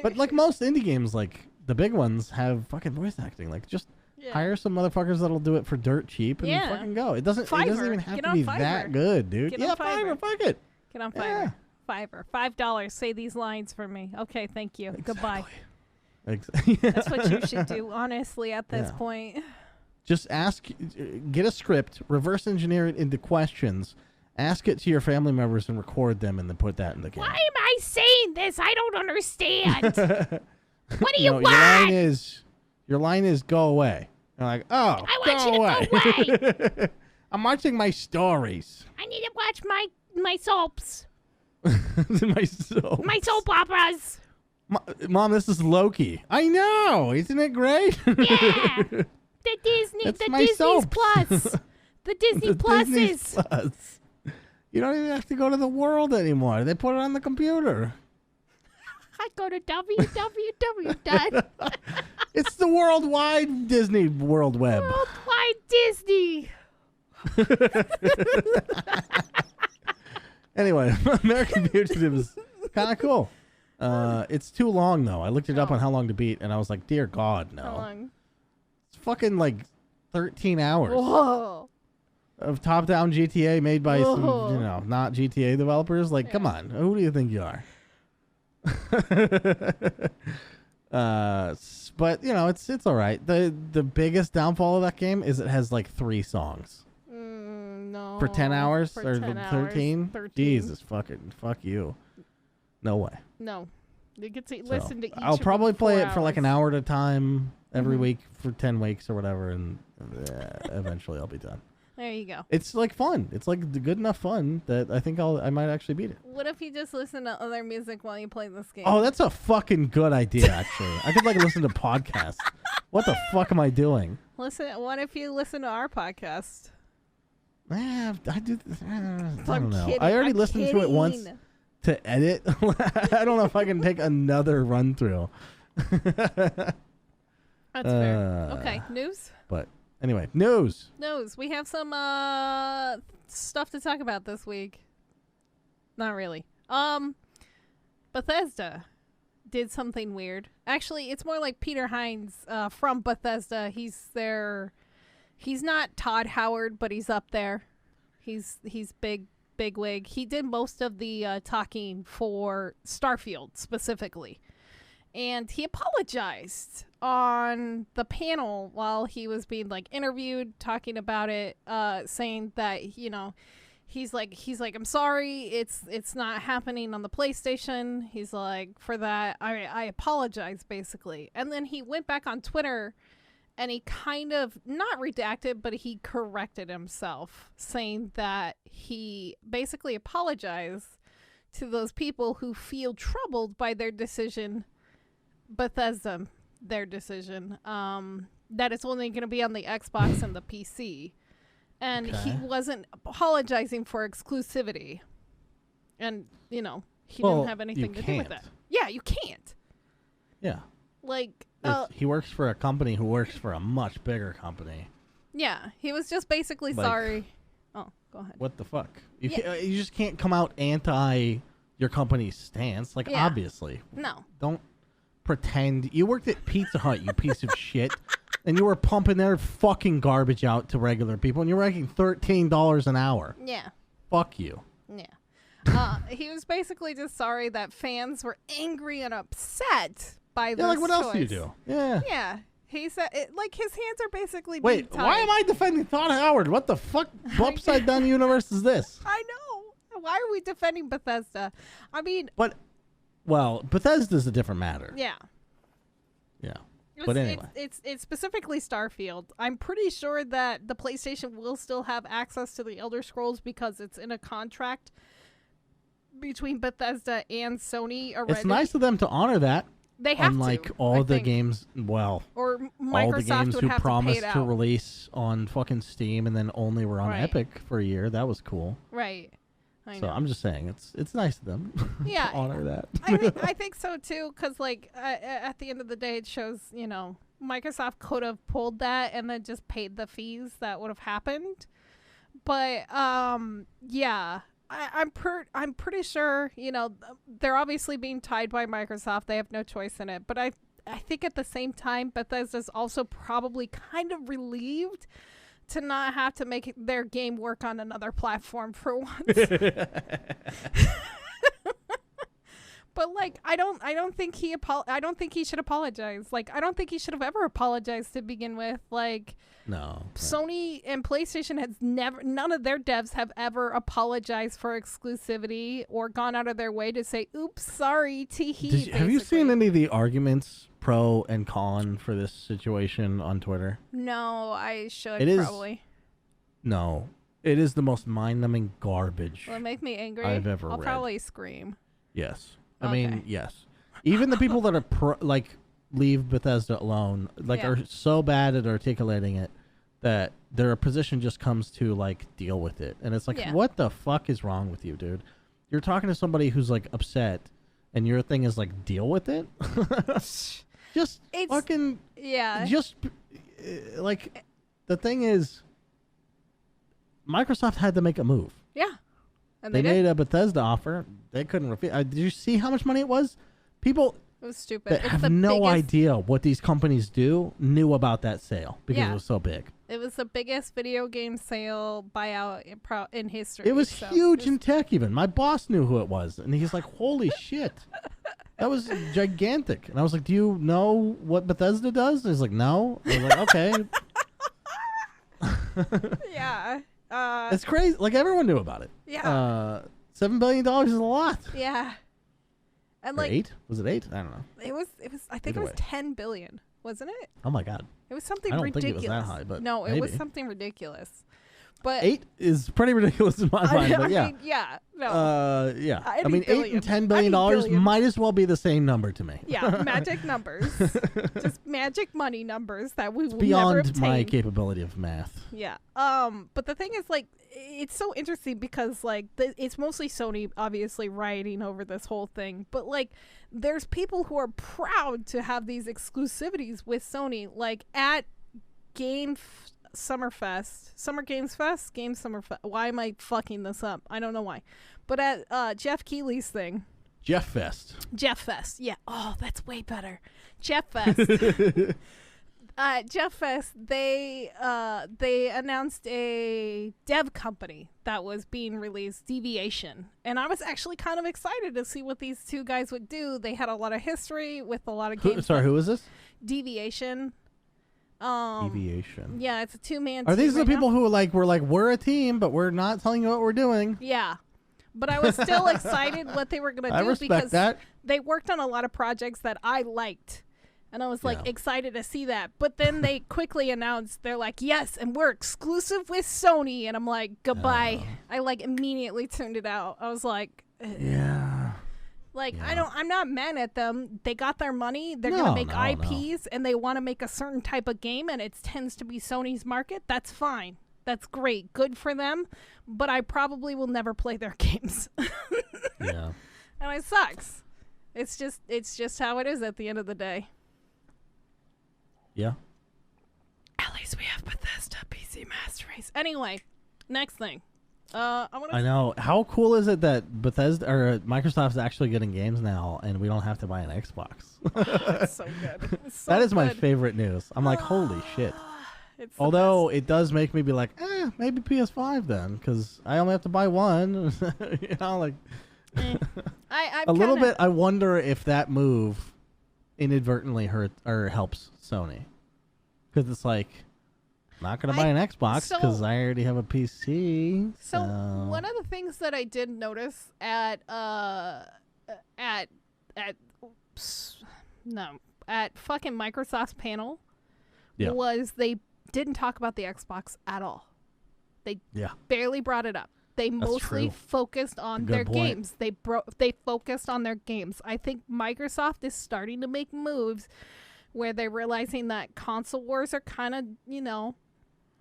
Speaker 2: But like most indie games, like the big ones have fucking voice acting. Like just hire some motherfuckers that'll do it for dirt cheap and fucking go. It doesn't even have to be that good, dude.
Speaker 1: Get on
Speaker 2: Fiverr, fuck it.
Speaker 1: Get on Fiverr.
Speaker 2: Yeah.
Speaker 1: Fiverr. $5. Say these lines for me. Okay, thank you.
Speaker 2: Exactly.
Speaker 1: Goodbye.
Speaker 2: Exactly.
Speaker 1: That's what you should do, honestly, at this point.
Speaker 2: Just get a script, reverse engineer it into questions, ask it to your family members and record them and then put that in the game.
Speaker 1: Why am I saying this? I don't understand. What do you want?
Speaker 2: Your line is go away. You're like, oh,
Speaker 1: I want you to go away.
Speaker 2: I'm watching my stories.
Speaker 1: I need to watch my soaps.
Speaker 2: My
Speaker 1: soap operas.
Speaker 2: Mom, this is Loki. I know. Isn't it great?
Speaker 1: Yeah. The Disney's Plus. The Disney Pluses.
Speaker 2: Plus. You don't even have to go to the world anymore. They put it on the computer.
Speaker 1: I go to www.
Speaker 2: It's the worldwide Disney World Web.
Speaker 1: Worldwide Disney.
Speaker 2: Anyway, American Fugitive is kind of cool. It's too long, though. I looked it up on how long to beat, and I was like, dear God, no.
Speaker 1: How long?
Speaker 2: It's fucking like 13 hours.
Speaker 1: Whoa.
Speaker 2: Of top-down GTA made by some, not GTA developers. Like, come on. Who do you think you are? But, it's all right. The biggest downfall of that game is it has like 3 songs.
Speaker 1: No.
Speaker 2: For 10 hours?
Speaker 1: For
Speaker 2: Or
Speaker 1: 10
Speaker 2: 13?
Speaker 1: 13.
Speaker 2: Jesus, fuck you. No way.
Speaker 1: No. You get to listen to each
Speaker 2: I'll probably play it for like an
Speaker 1: hours.
Speaker 2: hour at a time every week for 10 weeks or whatever, and eventually I'll be done.
Speaker 1: There you go.
Speaker 2: It's like fun. It's like good enough fun that I think I might actually beat it.
Speaker 1: What if you just listen to other music while you play this game?
Speaker 2: Oh, that's a fucking good idea, actually. I could like listen to podcasts. What the fuck am I doing?
Speaker 1: What if you listen to our podcast?
Speaker 2: I do. I
Speaker 1: I'm
Speaker 2: don't know.
Speaker 1: kidding.
Speaker 2: I already
Speaker 1: I'm
Speaker 2: listened to it once to edit. I don't know if I can take another run through.
Speaker 1: That's fair. Okay, news?
Speaker 2: But anyway, news.
Speaker 1: We have some stuff to talk about this week. Not really. Bethesda did something weird. Actually, it's more like Peter Hines from Bethesda. He's not Todd Howard, but he's up there. He's big wig. He did most of the talking for Starfield specifically. And he apologized on the panel while he was being like interviewed, talking about it, saying that, he's like, I'm sorry, it's not happening on the PlayStation. He's like, for that, I apologize, basically. And then he went back on Twitter and he kind of, not redacted, but he corrected himself, saying that he basically apologized to those people who feel troubled by their decision, Bethesda, their decision, that it's only going to be on the Xbox and the PC. And he wasn't apologizing for exclusivity. And, he didn't have anything to do with that. Yeah, you can't.
Speaker 2: Yeah.
Speaker 1: Like,
Speaker 2: he works for a company who works for a much bigger company.
Speaker 1: Yeah, he was just basically sorry. Oh, go ahead.
Speaker 2: What the fuck? You just can't come out anti your company's stance. Like, obviously.
Speaker 1: No.
Speaker 2: Don't pretend. You worked at Pizza Hut, you piece of shit. And you were pumping their fucking garbage out to regular people. And you're making $13 an hour.
Speaker 1: Yeah.
Speaker 2: Fuck you.
Speaker 1: Yeah. He was basically just sorry that fans were angry and upset by this
Speaker 2: like, what
Speaker 1: choice.
Speaker 2: else do you do? Yeah.
Speaker 1: Yeah. He said, his hands are basically
Speaker 2: Wait,
Speaker 1: being tied.
Speaker 2: why am I defending Todd Howard? What the fuck upside down universe is this?
Speaker 1: I know. Why are we defending Bethesda? I mean...
Speaker 2: Bethesda's a different matter.
Speaker 1: Yeah.
Speaker 2: Yeah. But anyway.
Speaker 1: It's specifically Starfield. I'm pretty sure that the PlayStation will still have access to the Elder Scrolls because it's in a contract between Bethesda and Sony already.
Speaker 2: It's nice of them to honor that.
Speaker 1: They have
Speaker 2: unlike
Speaker 1: to,
Speaker 2: all
Speaker 1: I
Speaker 2: the
Speaker 1: think.
Speaker 2: games, well,
Speaker 1: Or Microsoft
Speaker 2: all the games
Speaker 1: would
Speaker 2: who
Speaker 1: have
Speaker 2: promised
Speaker 1: to pay it
Speaker 2: to
Speaker 1: out.
Speaker 2: release on fucking Steam and then only were on
Speaker 1: Right.
Speaker 2: Epic for a year. That was cool.
Speaker 1: Right. I
Speaker 2: So
Speaker 1: know.
Speaker 2: I'm just saying, it's nice of them
Speaker 1: Yeah,
Speaker 2: to honor that.
Speaker 1: I think so too, because like at the end of the day, it shows Microsoft could have pulled that and then just paid the fees that would have happened. But yeah, I'm pretty sure they're obviously being tied by Microsoft. They have no choice in it. But I think at the same time, Bethesda's also probably kind of relieved to not have to make their game work on another platform for once. But like, I don't think he should apologize. Like, I don't think he should have ever apologized to begin with. Like,
Speaker 2: No.
Speaker 1: Sony and PlayStation none of their devs have ever apologized for exclusivity or gone out of their way to say, "Oops, sorry, tee-hee."
Speaker 2: Have you seen any of the arguments pro and con for this situation on Twitter?
Speaker 1: No, I should
Speaker 2: It is-
Speaker 1: probably.
Speaker 2: No. It is the most mind-numbing garbage.
Speaker 1: Will it make me angry?
Speaker 2: I've ever
Speaker 1: I'll
Speaker 2: read.
Speaker 1: probably scream.
Speaker 2: Yes. I
Speaker 1: Okay.
Speaker 2: mean, yes. Even the people that are leave Bethesda alone,
Speaker 1: Yeah.
Speaker 2: are so bad at articulating it that their position just comes to deal with it. And it's like,
Speaker 1: Yeah.
Speaker 2: what the fuck is wrong with you, dude? You're talking to somebody who's upset and your thing is deal with it? Just
Speaker 1: It's-
Speaker 2: fucking
Speaker 1: Yeah.
Speaker 2: just the thing is Microsoft had to make a move.
Speaker 1: Yeah. And
Speaker 2: They
Speaker 1: did.
Speaker 2: made a Bethesda offer. They couldn't refuse. Did you see how much money it was? People
Speaker 1: It was stupid.
Speaker 2: that
Speaker 1: It's
Speaker 2: have
Speaker 1: the
Speaker 2: no
Speaker 1: biggest,
Speaker 2: idea what these companies do knew about that sale because
Speaker 1: Yeah.
Speaker 2: it was so big.
Speaker 1: It was the biggest video game sale buyout in history.
Speaker 2: It was
Speaker 1: so
Speaker 2: huge
Speaker 1: just-
Speaker 2: in tech even. My boss knew who it was, and he's like, holy shit. That was gigantic. And I was like, do you know what Bethesda does? And he's like, no. I was like, okay.
Speaker 1: Yeah.
Speaker 2: It's crazy. Everyone knew about it.
Speaker 1: Yeah.
Speaker 2: $7 billion is a lot.
Speaker 1: Yeah. And
Speaker 2: Or 8? Was it 8? I don't know.
Speaker 1: it was I think
Speaker 2: Either
Speaker 1: it was
Speaker 2: way.
Speaker 1: 10 billion, wasn't it?
Speaker 2: Oh my God.
Speaker 1: It was something
Speaker 2: I don't think
Speaker 1: ridiculous.
Speaker 2: it was that high, but
Speaker 1: no, it was
Speaker 2: maybe.
Speaker 1: something ridiculous. But
Speaker 2: 8 is pretty ridiculous in my mind, but yeah.
Speaker 1: I mean, yeah. No.
Speaker 2: Yeah.
Speaker 1: Any
Speaker 2: I mean, $8
Speaker 1: billion.
Speaker 2: and $10
Speaker 1: Any
Speaker 2: billion
Speaker 1: billion.
Speaker 2: might as well be the same number to me.
Speaker 1: Yeah, magic numbers. Just magic money numbers that we will never
Speaker 2: Beyond
Speaker 1: obtain.
Speaker 2: my capability of math.
Speaker 1: Yeah. But the thing is, it's so interesting because, it's mostly Sony, obviously, rioting over this whole thing. But, there's people who are proud to have these exclusivities with Sony, at Summer Games Fest? Game Summer Fest. Why am I fucking this up? I don't know why. But at Jeff Keighley's thing.
Speaker 2: Jeff Fest.
Speaker 1: Jeff Fest. Yeah. Oh, that's way better. Jeff Fest. Jeff Fest, they announced a dev company that was being released, Deviation. And I was actually kind of excited to see what these two guys would do. They had a lot of history with a lot of games.
Speaker 2: Who is this?
Speaker 1: Deviation.
Speaker 2: Deviation.
Speaker 1: Yeah, it's a two-man
Speaker 2: Are
Speaker 1: team
Speaker 2: these the
Speaker 1: right now.
Speaker 2: people who we're a team, but we're not telling you what we're doing?
Speaker 1: Yeah. But I was still excited what they were going to do
Speaker 2: I respect
Speaker 1: because
Speaker 2: that.
Speaker 1: they worked on a lot of projects that I liked. And I was excited to see that. But then they quickly announced, they're like, yes, and we're exclusive with Sony. And I'm like, goodbye. I immediately tuned it out. I was like, ugh.
Speaker 2: Yeah.
Speaker 1: I'm not mad at them. They got their money. They're going to make IPs and they want to make a certain type of game and it tends to be Sony's market. That's fine. That's great. Good for them. But I probably will never play their games.
Speaker 2: Yeah.
Speaker 1: And it sucks. It's just how it is at the end of the day.
Speaker 2: Yeah.
Speaker 1: At least we have Bethesda PC Master Race. Anyway, next thing. I
Speaker 2: know. How cool is it that Bethesda or Microsoft's actually getting games now, and we don't have to buy an Xbox?
Speaker 1: It's so good. It's so
Speaker 2: That is my
Speaker 1: good.
Speaker 2: favorite news. I'm like, holy shit.
Speaker 1: It's the
Speaker 2: Although
Speaker 1: best.
Speaker 2: it does make me be like, maybe PS5 then, because I only have to buy one.
Speaker 1: I'm
Speaker 2: a little
Speaker 1: kinda-
Speaker 2: bit. I wonder if that move inadvertently hurt or helps Sony, because it's like, not gonna buy an Xbox because I already have a PC.
Speaker 1: So one of the things that I did notice at at fucking Microsoft's panel
Speaker 2: Yeah.
Speaker 1: was they didn't talk about the Xbox at all. They barely brought it up. They mostly focused on their games. They focused on their games. I think Microsoft is starting to make moves where they're realizing that console wars are kind of,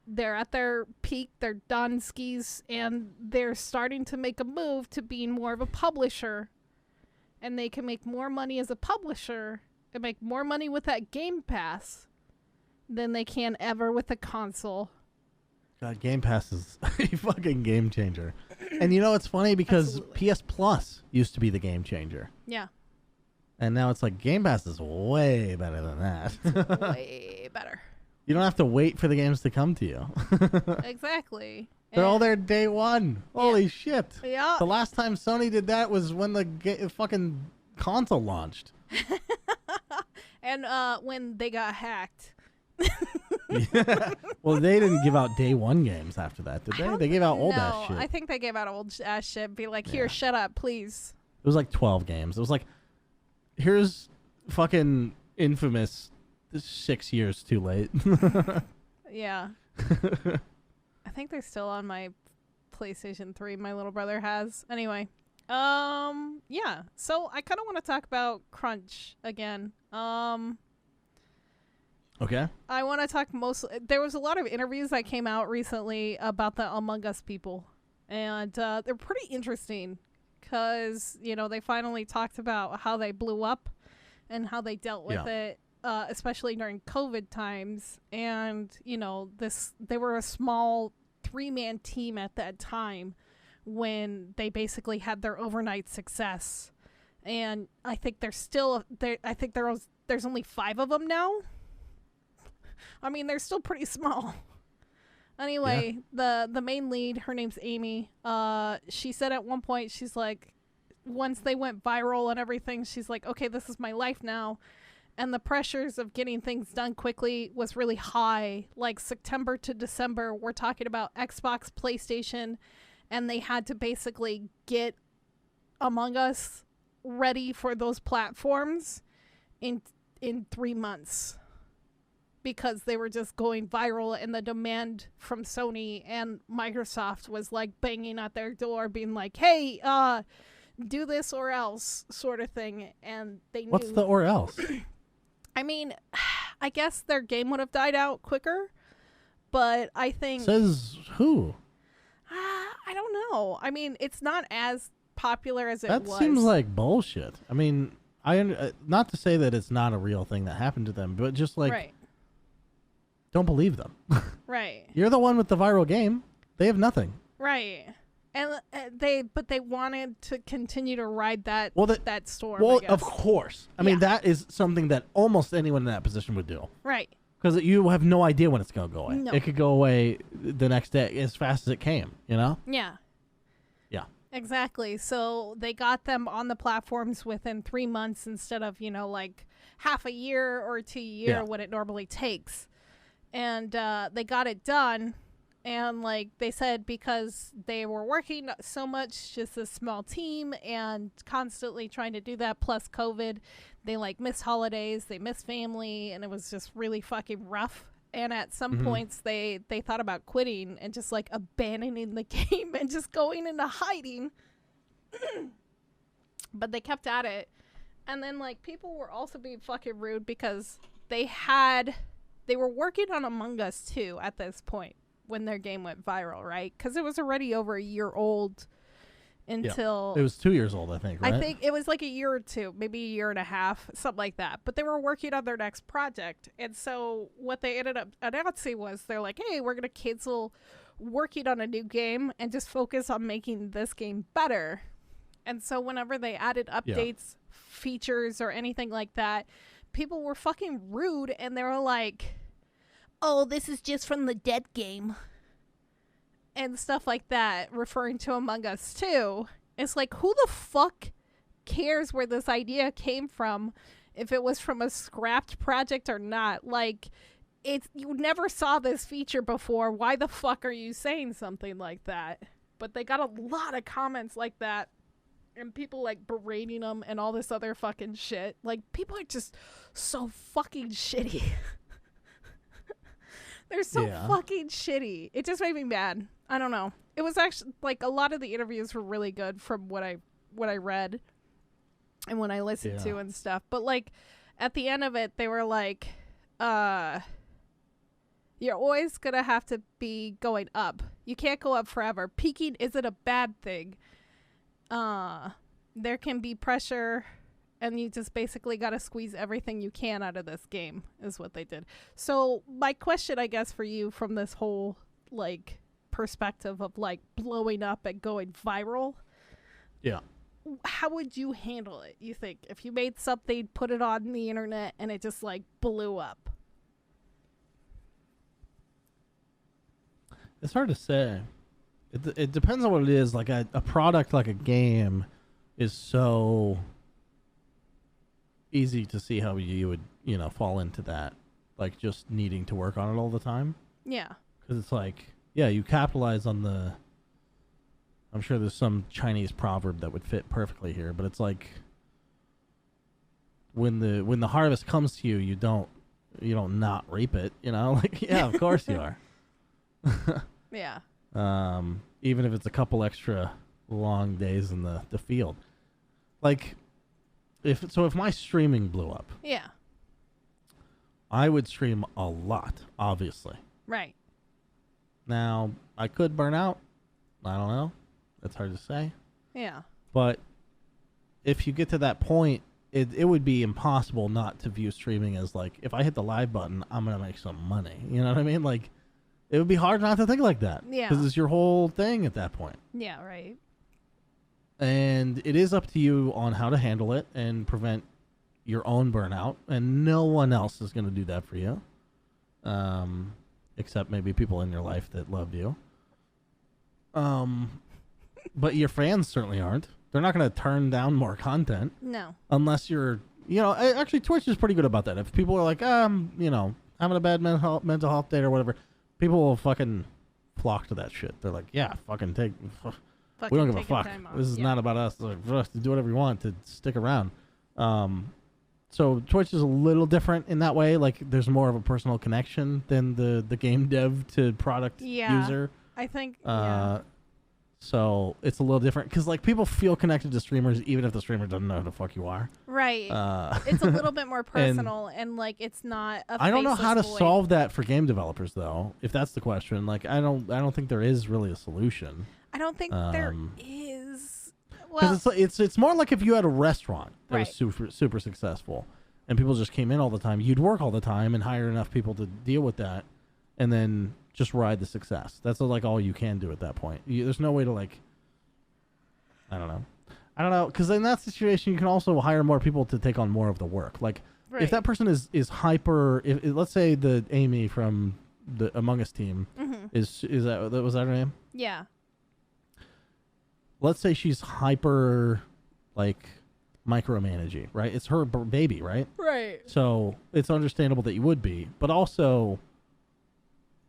Speaker 1: they're at their peak, they're done skis, and they're starting to make a move to being more of a publisher. And they can make more money as a publisher and make more money with that Game Pass than they can ever with a console.
Speaker 2: God, Game Pass is a fucking game changer. And it's funny because PS Plus used to be the game changer.
Speaker 1: Yeah.
Speaker 2: And now it's like Game Pass is way better than that.
Speaker 1: Way better.
Speaker 2: You don't have to wait for the games to come to you.
Speaker 1: Exactly.
Speaker 2: They're all there day one. Holy shit.
Speaker 1: Yeah.
Speaker 2: The last time Sony did that was when the fucking console launched.
Speaker 1: And when they got hacked.
Speaker 2: Yeah. Well, they didn't give out day one games after that, did they? They gave out old ass shit.
Speaker 1: I think they gave out old ass shit. Be like, here, shut up, please.
Speaker 2: It was like 12 games. It was like, here's fucking Infamous 6 years too late.
Speaker 1: Yeah. I think they're still on my PlayStation 3 my little brother has. Anyway. Yeah. So I kind of want to talk about crunch again.
Speaker 2: Okay.
Speaker 1: I want to talk there was a lot of interviews that came out recently about the Among Us people. And they're pretty interesting because, they finally talked about how they blew up and how they dealt with it, especially during COVID times. And, they were a small 3-man team at that time when they basically had their overnight success. And I think there's only 5 of them now. I mean, they're still pretty small. Anyway, the main lead, her name's Amy. She said at one point, she's like, once they went viral and everything, she's like, okay, this is my life now. And the pressures of getting things done quickly was really high. Like September to December, we're talking about Xbox, PlayStation, and they had to basically get Among Us ready for those platforms in 3 months. Because they were just going viral, and the demand from Sony and Microsoft was like banging at their door, being like, hey, do this or else sort of thing. And they knew.
Speaker 2: What's the or else?
Speaker 1: I mean, I guess their game would have died out quicker, but I think...
Speaker 2: Says who?
Speaker 1: I don't know. I mean, it's not as popular as it was.
Speaker 2: That seems like bullshit. I mean, not to say that it's not a real thing that happened to them, but just like...
Speaker 1: Right.
Speaker 2: Don't believe them.
Speaker 1: Right.
Speaker 2: You're the one with the viral game. They have nothing.
Speaker 1: Right. And they wanted to continue to ride that storm.
Speaker 2: Well,
Speaker 1: I guess.
Speaker 2: of course. I mean, that is something that almost anyone in that position would do.
Speaker 1: Right.
Speaker 2: Because you have no idea when it's going to go away.
Speaker 1: No.
Speaker 2: It could go away the next day as fast as it came,
Speaker 1: Yeah.
Speaker 2: Yeah.
Speaker 1: Exactly. So they got them on the platforms within 3 months instead of, like half a year or 2 years what it normally takes. And they got it done. And like they said, because they were working so much, just a small team and constantly trying to do that, plus COVID, they like missed holidays, they missed family, and it was just really fucking rough. And at some points they thought about quitting and just like abandoning the game and just going into hiding. But they kept at it. And then like people were also being fucking rude because they were working on Among Us too at this point when their game went viral, right? Because it was already over a year old until...
Speaker 2: It was 2 years old, I think, right?
Speaker 1: I think it was like a year or two, maybe a year and a half, something like that. But they were working on their next project. And so what they ended up announcing was they're like, hey, we're going to cancel working on a new game and just focus on making this game better. And so whenever they added updates, features, or anything like that, people were fucking rude, and they were like, oh, this is just from the dead game. And stuff like that, referring to Among Us too. It's like, who the fuck cares where this idea came from, if it was from a scrapped project or not? Like, you never saw this feature before. Why the fuck are you saying something like that? But they got a lot of comments like that. and people like berating them and all this other fucking shit. Like, people are just so fucking shitty. They're so fucking shitty. It just made me mad. I don't know. It was actually like a lot of the interviews were really good from what I read and when I listened to and stuff. But like at the end of it, they were like, you're always gonna have to be going up. You can't go up forever. Peaking isn't a bad thing. There can be pressure, and you just basically got to squeeze everything you can out of this game, is what they did. So my question, I guess, for you from this whole, like, perspective of, like, blowing up and going viral.
Speaker 2: Yeah.
Speaker 1: How would you handle it, you think? If you made something, put it on the internet, and it just, like, blew up?
Speaker 2: It's hard to say. It depends on what it is. Like, a product like a game is so easy to see how you would, fall into that. Like, just needing to work on it all the time. Yeah. Because it's like, you capitalize on the... I'm sure there's some Chinese proverb that would fit perfectly here, but it's like... When the harvest comes to you, you don't not reap it, Like, yeah, of course you are. Yeah. Even if it's a couple extra long days in the field. Like... If my streaming blew up, I would stream a lot, obviously. Right. Now, I could burn out. I don't know. It's hard to say. Yeah. But if you get to that point, it would be impossible not to view streaming as like, if I hit the live button, I'm going to make some money. You know what I mean? Like, it would be hard not to think like that. Yeah. Because it's your whole thing at that point. Yeah, right. And it is up to you on how to handle it and prevent your own burnout. And no one else is going to do that for you. Except maybe people in your life that love you. But your fans certainly aren't. They're not going to turn down more content. No. Unless you're, actually Twitch is pretty good about that. If people are like, having a bad mental health day or whatever, people will fucking flock to that shit. They're like, yeah, fucking take... We don't give a fuck. This is not about us. Like, for us to do whatever you want to stick around. So Twitch is a little different in that way. Like, there's more of a personal connection than the game dev to product user. I think. So it's a little different because like people feel connected to streamers even if the streamer doesn't know who the fuck you are. Right. It's a little bit more personal and like it's not. I don't know how to solve that for game developers though. If that's the question, like I don't think there is really a solution. I don't think there is. Well, it's more like if you had a restaurant that was super successful, and people just came in all the time. You'd work all the time and hire enough people to deal with that, and then just ride the success. That's like all you can do at that point. There's no way to like. I don't know, because in that situation you can also hire more people to take on more of the work. Like if that person is hyper, if let's say the Amy from the Among Us team is that was that her name? Yeah. Let's say she's hyper, like, micromanaging, right? It's her baby, right? Right. So it's understandable that you would be, but also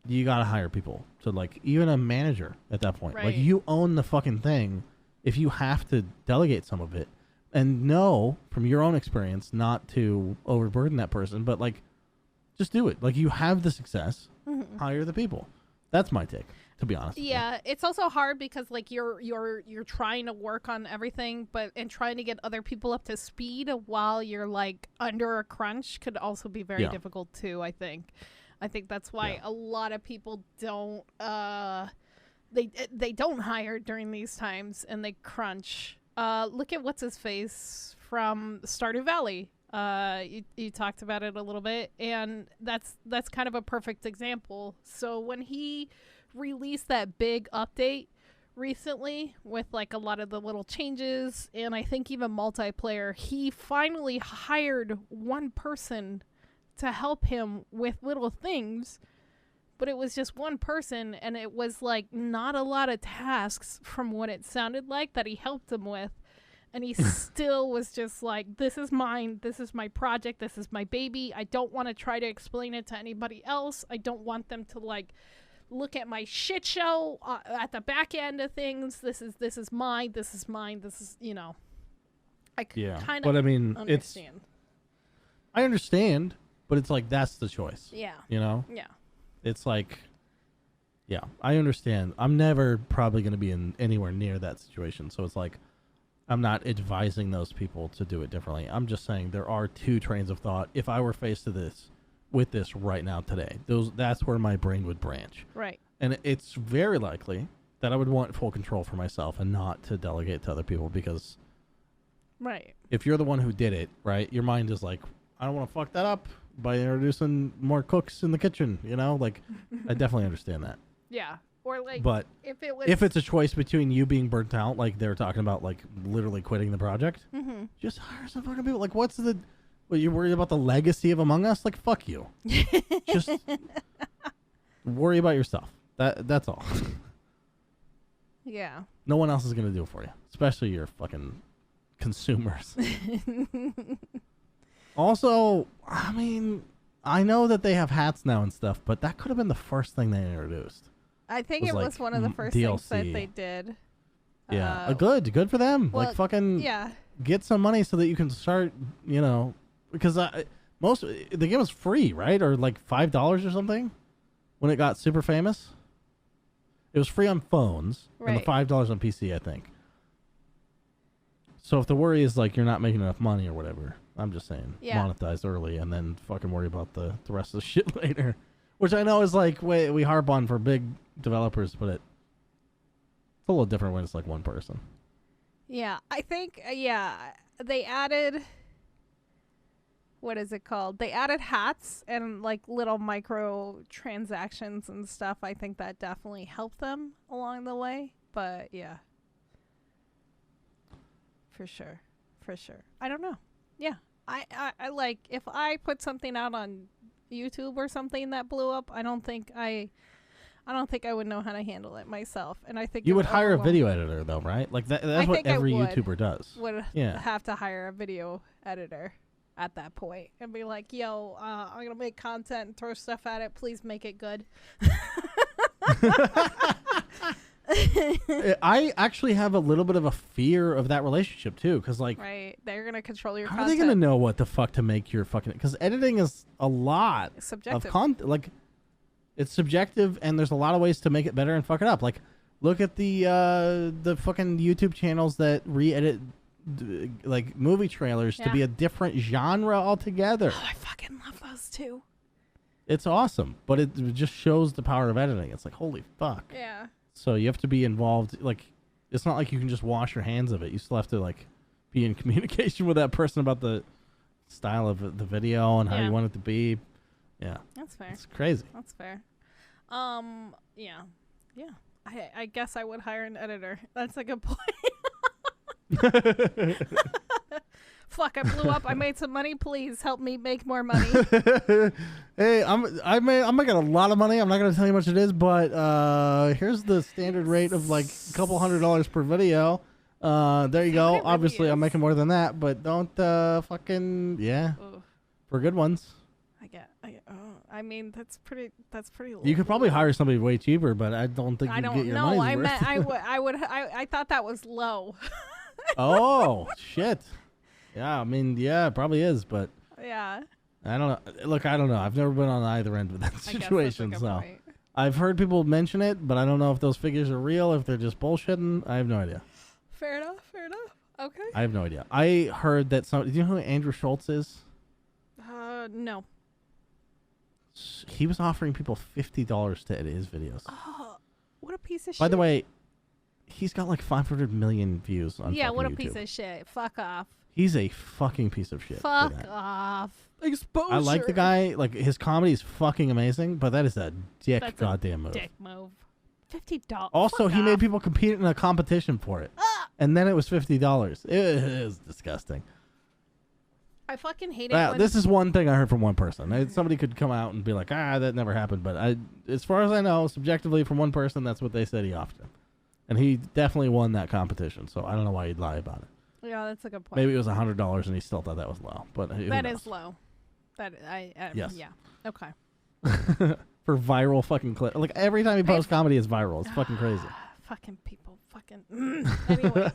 Speaker 2: you got to hire people. So, like, even a manager at that point. Right. Like, you own the fucking thing if you have to delegate some of it. And know, from your own experience, not to overburden that person, but, like, just do it. Like, you have the success, hire the people. That's my take. To be honest. Yeah, it's also hard because like you're trying to work on everything, and trying to get other people up to speed while you're like under a crunch could also be very difficult too. I think that's why a lot of people don't they don't hire during these times and they crunch. Look at what's his face from Stardew Valley. You talked about it a little bit, and that's kind of a perfect example. So when he released that big update recently with like a lot of the little changes and I think even multiplayer, he finally hired one person to help him with little things, but it was just one person and it was like not a lot of tasks from what it sounded like that he helped him with. And he still was just like, this is mine. This is my project. This is my baby. I don't want to try to explain it to anybody else. I don't want them to like
Speaker 1: look at my shit show at the back end of things. This is mine. This is mine. This is, you know. I kind of
Speaker 2: but I mean,
Speaker 1: understand.
Speaker 2: I understand, but it's like that's the choice.
Speaker 1: Yeah.
Speaker 2: You know?
Speaker 1: Yeah.
Speaker 2: It's like, yeah, I understand. I'm never probably going to be in anywhere near that situation. So it's like, I'm not advising those people to do it differently. I'm just saying there are two trains of thought. If I were faced with this right now today, that's where my brain would branch.
Speaker 1: Right.
Speaker 2: And it's very likely that I would want full control for myself and not to delegate to other people, because
Speaker 1: right.
Speaker 2: if you're the one who did it, right, your mind is like, I don't want to fuck that up by introducing more cooks in the kitchen, you know? Like, I definitely understand that.
Speaker 1: Yeah. Or like,
Speaker 2: but if it's a choice between you being burnt out, like they're talking about, like literally quitting the project, just hire some fucking people. Like, what, you're worried about the legacy of Among Us? Like, fuck you. Just worry about yourself. That's all.
Speaker 1: Yeah.
Speaker 2: No one else is going to do it for you, especially your fucking consumers. Also, I mean, I know that they have hats now and stuff, but that could have been the first thing they introduced.
Speaker 1: I think it was one of the first things that they did.
Speaker 2: Yeah, good for them.
Speaker 1: Well,
Speaker 2: like, fucking get some money so that you can start, you know, because the game was free, right? Or like $5 or something when it got super famous. It was free on phones and the $5 on PC, I think. So if the worry is like you're not making enough money or whatever, I'm just saying monetize early and then fucking worry about the rest of the shit later. Which I know is like we harp on for big developers, but it's a little different when it's like one person.
Speaker 1: Yeah, I think they added, what is it called? They added hats and like little micro transactions and stuff. I think that definitely helped them along the way. But yeah, for sure. I don't know. Yeah, I like, if I put something out on YouTube or something that blew up, I don't think I would know how to handle it myself. And I think
Speaker 2: you would hire a video editor though, right? Like that's what every YouTuber does.
Speaker 1: Would have to hire a video editor at that point and be like, yo, I'm gonna make content and throw stuff at it, please make it good.
Speaker 2: I actually have a little bit of a fear of that relationship too, because like,
Speaker 1: right, they're gonna control your
Speaker 2: how
Speaker 1: content.
Speaker 2: are they gonna know what the fuck to make your fucking, because editing is a lot
Speaker 1: subjective
Speaker 2: of content. Like, it's subjective and there's a lot of ways to make it better and fuck it up. Like, look at the fucking YouTube channels that re-edit like movie trailers to be a different genre altogether.
Speaker 1: Oh, I fucking love those too.
Speaker 2: It's awesome, but it just shows the power of editing. It's like, holy fuck.
Speaker 1: Yeah.
Speaker 2: So you have to be involved. Like, it's not like you can just wash your hands of it. You still have to like be in communication with that person about the style of the video and how you want it to be. Yeah,
Speaker 1: that's fair.
Speaker 2: It's crazy.
Speaker 1: That's fair. Yeah. I guess I would hire an editor. That's a good point. Fuck, I blew up. I made some money. Please help me make more money.
Speaker 2: Hey, I'm making a lot of money. I'm not gonna tell you how much it is, but here's the standard rate of like a couple $100 per video. There you go. Obviously, I'm making more than that, but don't fucking for good ones.
Speaker 1: I mean, that's pretty low.
Speaker 2: You could probably hire somebody way cheaper, but I don't think you get your money's worth.
Speaker 1: I thought that was low.
Speaker 2: Oh shit. Yeah, I mean, yeah, it probably is, but
Speaker 1: yeah.
Speaker 2: I don't know. Look, I don't know. I've never been on either end of that situation, so I've heard people mention it, but I don't know if those figures are real, if they're just bullshitting. I have no idea.
Speaker 1: Fair enough. Okay.
Speaker 2: I have no idea. I heard that do you know who Andrew Schultz is?
Speaker 1: No.
Speaker 2: He was offering people $50 to edit his videos.
Speaker 1: Oh, what a piece of shit.
Speaker 2: By the way, he's got like 500 million views on
Speaker 1: what a
Speaker 2: YouTube.
Speaker 1: Piece of shit. Fuck off.
Speaker 2: He's a fucking piece of shit.
Speaker 1: Fuck off. Exposure.
Speaker 2: I like the guy. Like, his comedy is fucking amazing, but that is a goddamn move.
Speaker 1: Dick move. $50.
Speaker 2: Also, he made people compete in a competition for it. And then it was $50. It is disgusting.
Speaker 1: I fucking hate it.
Speaker 2: This is one thing I heard from one person. Somebody could come out and be like, that never happened. But as far as I know, subjectively from one person, that's what they said he offered. And he definitely won that competition. So I don't know why he'd lie about it.
Speaker 1: Yeah, that's a good point.
Speaker 2: Maybe it was $100 and he still thought that was low. But
Speaker 1: that is low. Yes. Yeah. Okay.
Speaker 2: for viral fucking clip. Like every time he posts comedy, it's viral. It's fucking crazy.
Speaker 1: Fucking people. Fucking. Anyway,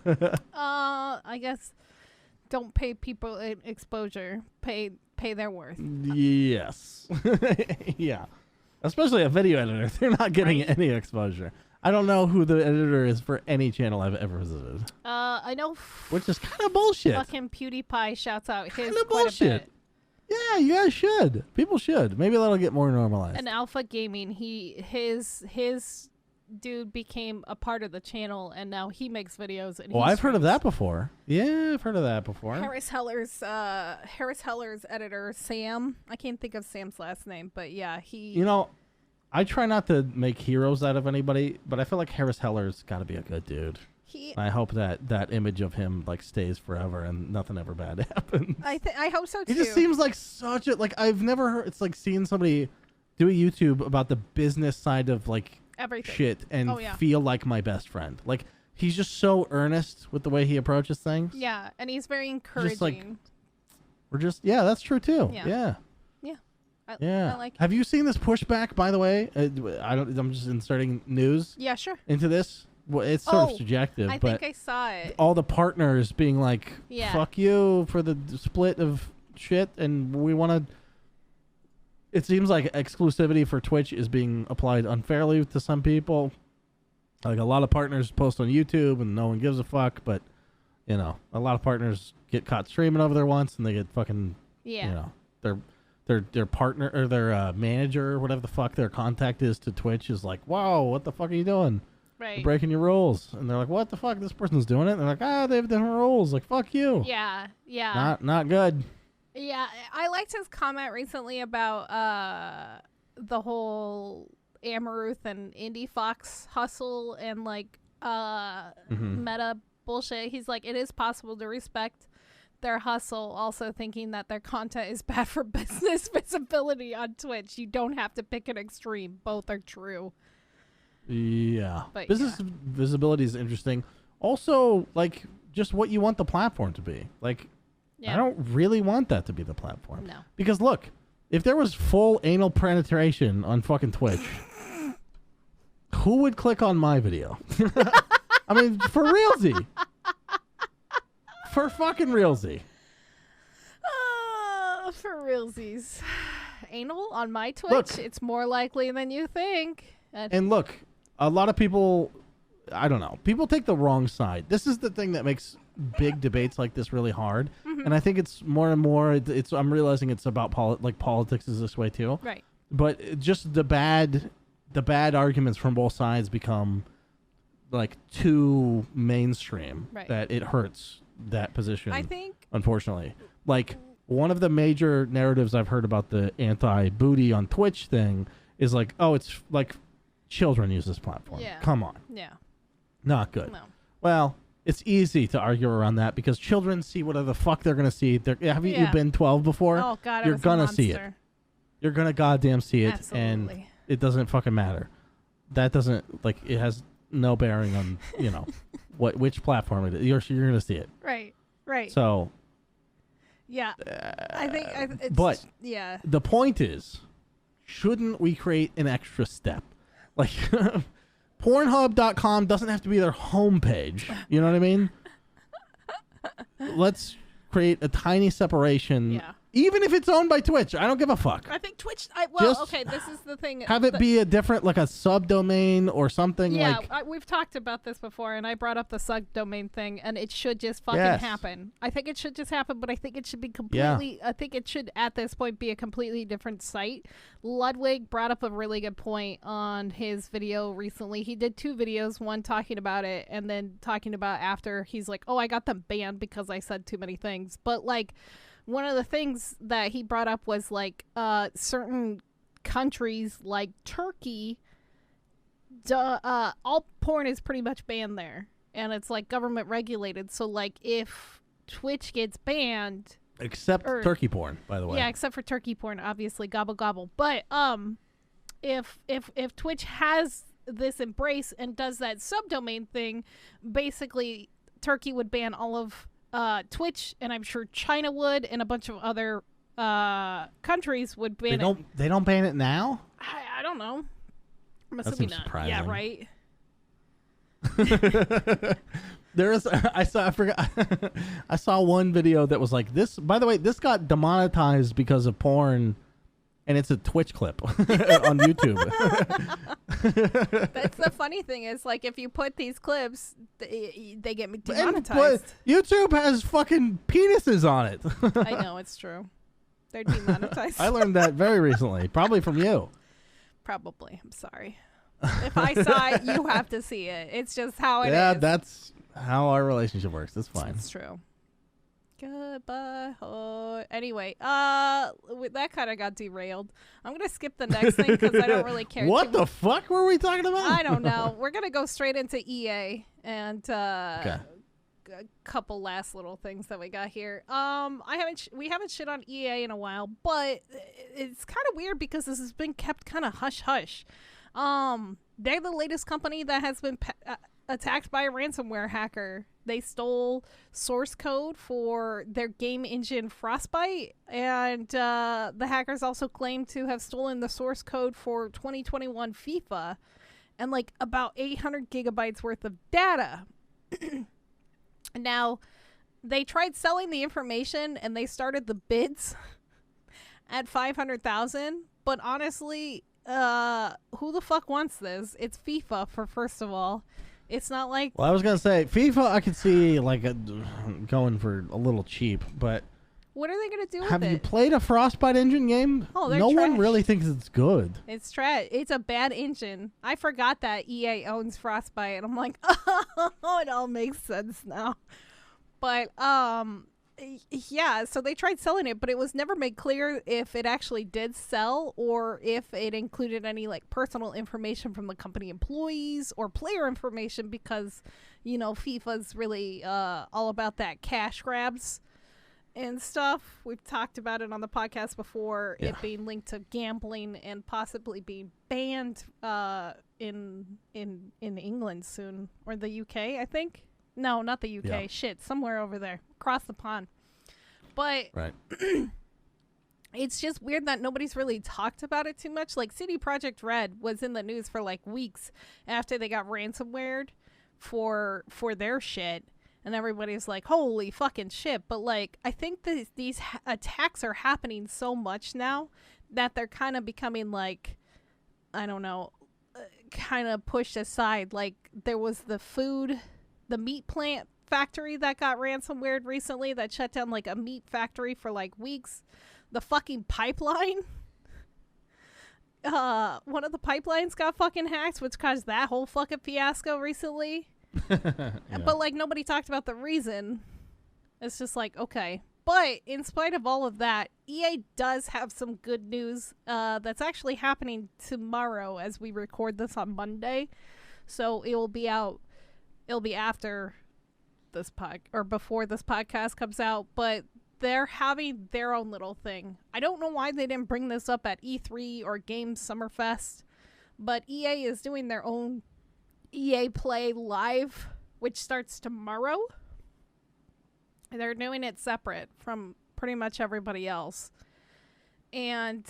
Speaker 1: I guess don't pay people exposure. Pay their worth.
Speaker 2: Yes. Yeah. Especially a video editor. They're not getting any exposure. I don't know who the editor is for any channel I've ever visited.
Speaker 1: I know.
Speaker 2: Which is kind of bullshit.
Speaker 1: Fucking PewDiePie shouts out his
Speaker 2: Kind of
Speaker 1: quite
Speaker 2: bullshit.
Speaker 1: a bit.
Speaker 2: Yeah, you guys should. People should. Maybe that'll get more normalized.
Speaker 1: And Alpha Gaming, his dude became a part of the channel, and now he makes videos. And
Speaker 2: I've heard of that before. Yeah, I've heard of that before.
Speaker 1: Harris Heller's editor, Sam. I can't think of Sam's last name, but yeah, he.
Speaker 2: You know, I try not to make heroes out of anybody, but I feel like Harris Heller's got to be a good dude. I hope that image of him like stays forever and nothing ever bad happens.
Speaker 1: I hope so too.
Speaker 2: He just seems like such a I've never heard. It's like seeing somebody do a YouTube about the business side of like
Speaker 1: everything
Speaker 2: shit and feel like my best friend. Like he's just so earnest with the way he approaches things.
Speaker 1: Yeah, and he's very encouraging.
Speaker 2: Just like that's true too. Yeah. I like it. Have you seen this pushback, by the way? I'm just inserting news.
Speaker 1: Yeah, sure.
Speaker 2: Into this. Well, it's sort of subjective,
Speaker 1: I
Speaker 2: but
Speaker 1: think I saw it.
Speaker 2: All the partners being like, fuck you for the split of shit, and we want to... It seems like exclusivity for Twitch is being applied unfairly to some people. Like, a lot of partners post on YouTube, and no one gives a fuck, but, you know, a lot of partners get caught streaming over there once, and they get fucking, you know, their partner, or their manager, or whatever the fuck their contact is to Twitch is like, whoa, what the fuck are you doing?
Speaker 1: Right.
Speaker 2: You're breaking your rules. And they're like, what the fuck? This person's doing it. And they're like, they have different rules. Like, fuck you.
Speaker 1: Yeah.
Speaker 2: Not good.
Speaker 1: Yeah. I liked his comment recently about the whole Amaruth and Indie Fox hustle and like meta bullshit. He's like, it is possible to respect their hustle, also thinking that their content is bad for business visibility on Twitch. You don't have to pick an extreme. Both are true.
Speaker 2: Yeah. But business visibility is interesting. Also, like, just what you want the platform to be. Like, I don't really want that to be the platform.
Speaker 1: No.
Speaker 2: Because, look, if there was full anal penetration on fucking Twitch, who would click on my video? I mean, for realsy. For fucking realsy.
Speaker 1: For realsies. Anal on my Twitch? It's more likely than you think.
Speaker 2: And look, a lot of people, I don't know, people take the wrong side. This is the thing that makes big debates like this really hard. And I think it's more and more, I'm realizing it's about politics is this way too.
Speaker 1: Right.
Speaker 2: But just the bad arguments from both sides become like too mainstream that it hurts that position.
Speaker 1: I think,
Speaker 2: unfortunately, like one of the major narratives I've heard about the anti-booty on Twitch thing is like, oh, it's like children use this platform.
Speaker 1: Yeah.
Speaker 2: Come on.
Speaker 1: Yeah.
Speaker 2: Not good.
Speaker 1: No.
Speaker 2: Well, it's easy to argue around that because children see whatever the fuck they're going to see. Haven't you been 12 before?
Speaker 1: Oh, God,
Speaker 2: you're going to see it. You're going to goddamn see it.
Speaker 1: Absolutely.
Speaker 2: And it doesn't fucking matter. That doesn't, like, it has no bearing on, you know, which platform it is. You're going to see it.
Speaker 1: Right. Right.
Speaker 2: So.
Speaker 1: Yeah. I think.
Speaker 2: But.
Speaker 1: Yeah.
Speaker 2: The point is, shouldn't we create an extra step? Like, Pornhub.com doesn't have to be their homepage. You know what I mean? Let's create a tiny separation.
Speaker 1: Yeah.
Speaker 2: Even if it's owned by Twitch. I don't give a fuck.
Speaker 1: I think Twitch... okay, this is the thing.
Speaker 2: Have it be a different, like a subdomain or something.
Speaker 1: Yeah, we've talked about this before, and I brought up the subdomain thing, and it should just fucking happen. I think it should just happen, but I think it should be completely... I think it should, at this point, be a completely different site. Ludwig brought up a really good point on his video recently. He did 2 videos, one talking about it, and then talking about after. He's like, oh, I got them banned because I said too many things. But, like... One of the things that he brought up was like certain countries like Turkey, all porn is pretty much banned there, and it's like government regulated. So like if Twitch gets banned,
Speaker 2: except turkey porn, by the way.
Speaker 1: Yeah, except for turkey porn, obviously, gobble gobble. But if Twitch has this embrace and does that subdomain thing, basically Turkey would ban all of Twitch, and I'm sure China would, and a bunch of other countries would ban it.
Speaker 2: They don't ban it now?
Speaker 1: I don't know. I'm
Speaker 2: That
Speaker 1: assuming
Speaker 2: seems
Speaker 1: not.
Speaker 2: surprising.
Speaker 1: Yeah, right.
Speaker 2: I forgot. I saw one video that was like this. By the way, this got demonetized because of porn, and it's a Twitch clip on YouTube.
Speaker 1: That's the funny thing is, like, if you put these clips, they get
Speaker 2: But
Speaker 1: demonetized.
Speaker 2: YouTube has fucking penises on it.
Speaker 1: I know, it's true. They're demonetized.
Speaker 2: I learned that very recently, probably from you.
Speaker 1: Probably. I'm sorry. If I saw it, you have to see it. It's just how it is.
Speaker 2: Yeah, that's how our relationship works. That's fine.
Speaker 1: It's true. Goodbye. Oh. Anyway, that kind of got derailed. I'm gonna skip the next thing because I don't really care.
Speaker 2: What the fuck were we talking about?
Speaker 1: I don't know. We're gonna go straight into EA and
Speaker 2: Okay.
Speaker 1: a couple last little things that we got here. We haven't shit on EA in a while, but it's kind of weird because this has been kept kind of hush hush. They're the latest company that has been attacked by a ransomware hacker. They stole source code for their game engine Frostbite, and the hackers also claim to have stolen the source code for 2021 FIFA and like about 800 gigabytes worth of data. Now, they tried selling the information and they started the bids at 500,000, but honestly, who the fuck wants this? It's FIFA, for first of all. It's not like...
Speaker 2: Well, I was gonna say FIFA. I could see like going for a little cheap, but
Speaker 1: what are they gonna do with it?
Speaker 2: have you played a Frostbite engine game?
Speaker 1: Oh, they're
Speaker 2: no one
Speaker 1: trash.
Speaker 2: really thinks it's good.
Speaker 1: It's trash. It's a bad engine. I forgot that EA owns Frostbite, and I'm like, oh, it all makes sense now. But yeah, so they tried selling it, but it was never made clear if it actually did sell or if it included any like personal information from the company employees or player information because, you know, FIFA's really all about that cash grabs and stuff. We've talked about it on the podcast before,
Speaker 2: Yeah.
Speaker 1: it being linked to gambling and possibly being banned in England soon, or the UK, I think. No, not the UK.
Speaker 2: Yeah.
Speaker 1: Shit, somewhere over there, across the pond. But
Speaker 2: Right.
Speaker 1: it's just weird that nobody's really talked about it too much. Like CD Projekt Red was in the news for like weeks after they got ransomwared for their shit, and everybody's like, "Holy fucking shit!" But like, I think that these attacks are happening so much now that they're kind of becoming like, I don't know, kind of pushed aside. Like there was the meat plant factory that got ransomwared recently that shut down like a meat factory for like weeks. The fucking pipeline, one of the pipelines got fucking hacked, which caused that whole fucking fiasco recently.
Speaker 2: Yeah.
Speaker 1: But like nobody talked about the reason. It's just like, okay. But in spite of all of that, EA does have some good news that's actually happening tomorrow as we record this on Monday. So it will be out. It'll be after this before this podcast comes out, but they're having their own little thing. I don't know why they didn't bring this up at E3 or Games Summerfest, but EA is doing their own EA Play Live, which starts tomorrow. They're doing it separate from pretty much everybody else. And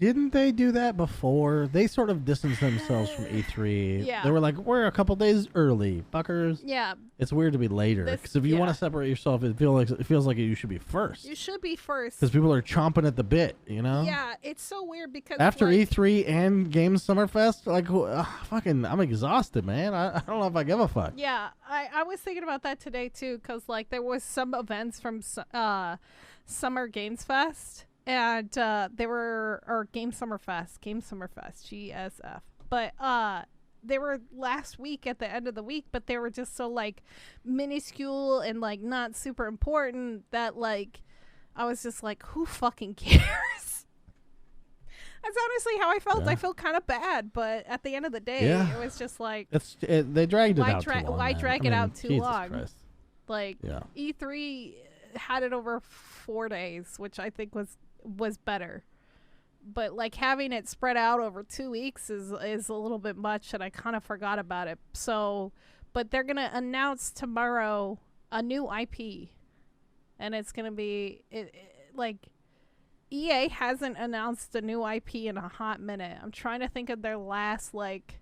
Speaker 2: Didn't they do that before? They sort of distanced themselves from E3.
Speaker 1: Yeah.
Speaker 2: They were like, we're a couple days early, fuckers.
Speaker 1: yeah,
Speaker 2: It's weird to be later. Because if you want to separate yourself, it feels like you should be first.
Speaker 1: you should be first.
Speaker 2: Because people are chomping at the bit, you know?
Speaker 1: Yeah, it's so weird because
Speaker 2: After
Speaker 1: like,
Speaker 2: E3 and Games Summerfest, like, fucking, I'm exhausted, man. I don't know if I give a fuck.
Speaker 1: Yeah, I was thinking about that today too, because like there was some events from Summer Games Fest, and they were, or Game Summerfest, GSF. But they were last week at the end of the week, but they were just so like minuscule and like not super important that like I was just like, who fucking cares? That's honestly how I felt.
Speaker 2: Yeah.
Speaker 1: I felt kind of bad, but at the end of the day,
Speaker 2: Yeah.
Speaker 1: it was just like,
Speaker 2: They dragged it
Speaker 1: Why
Speaker 2: out
Speaker 1: dra-
Speaker 2: too long.
Speaker 1: why
Speaker 2: man.
Speaker 1: drag
Speaker 2: I
Speaker 1: it
Speaker 2: mean,
Speaker 1: out too
Speaker 2: Jesus
Speaker 1: long?
Speaker 2: Christ.
Speaker 1: like
Speaker 2: Yeah.
Speaker 1: E3 had it over 4 days, which I think was better. But like having it spread out over 2 weeks is a little bit much, and I kind of forgot about it. So, but they're gonna announce tomorrow a new IP, and it's gonna be like EA hasn't announced a new IP in a hot minute. I'm trying to think of their last like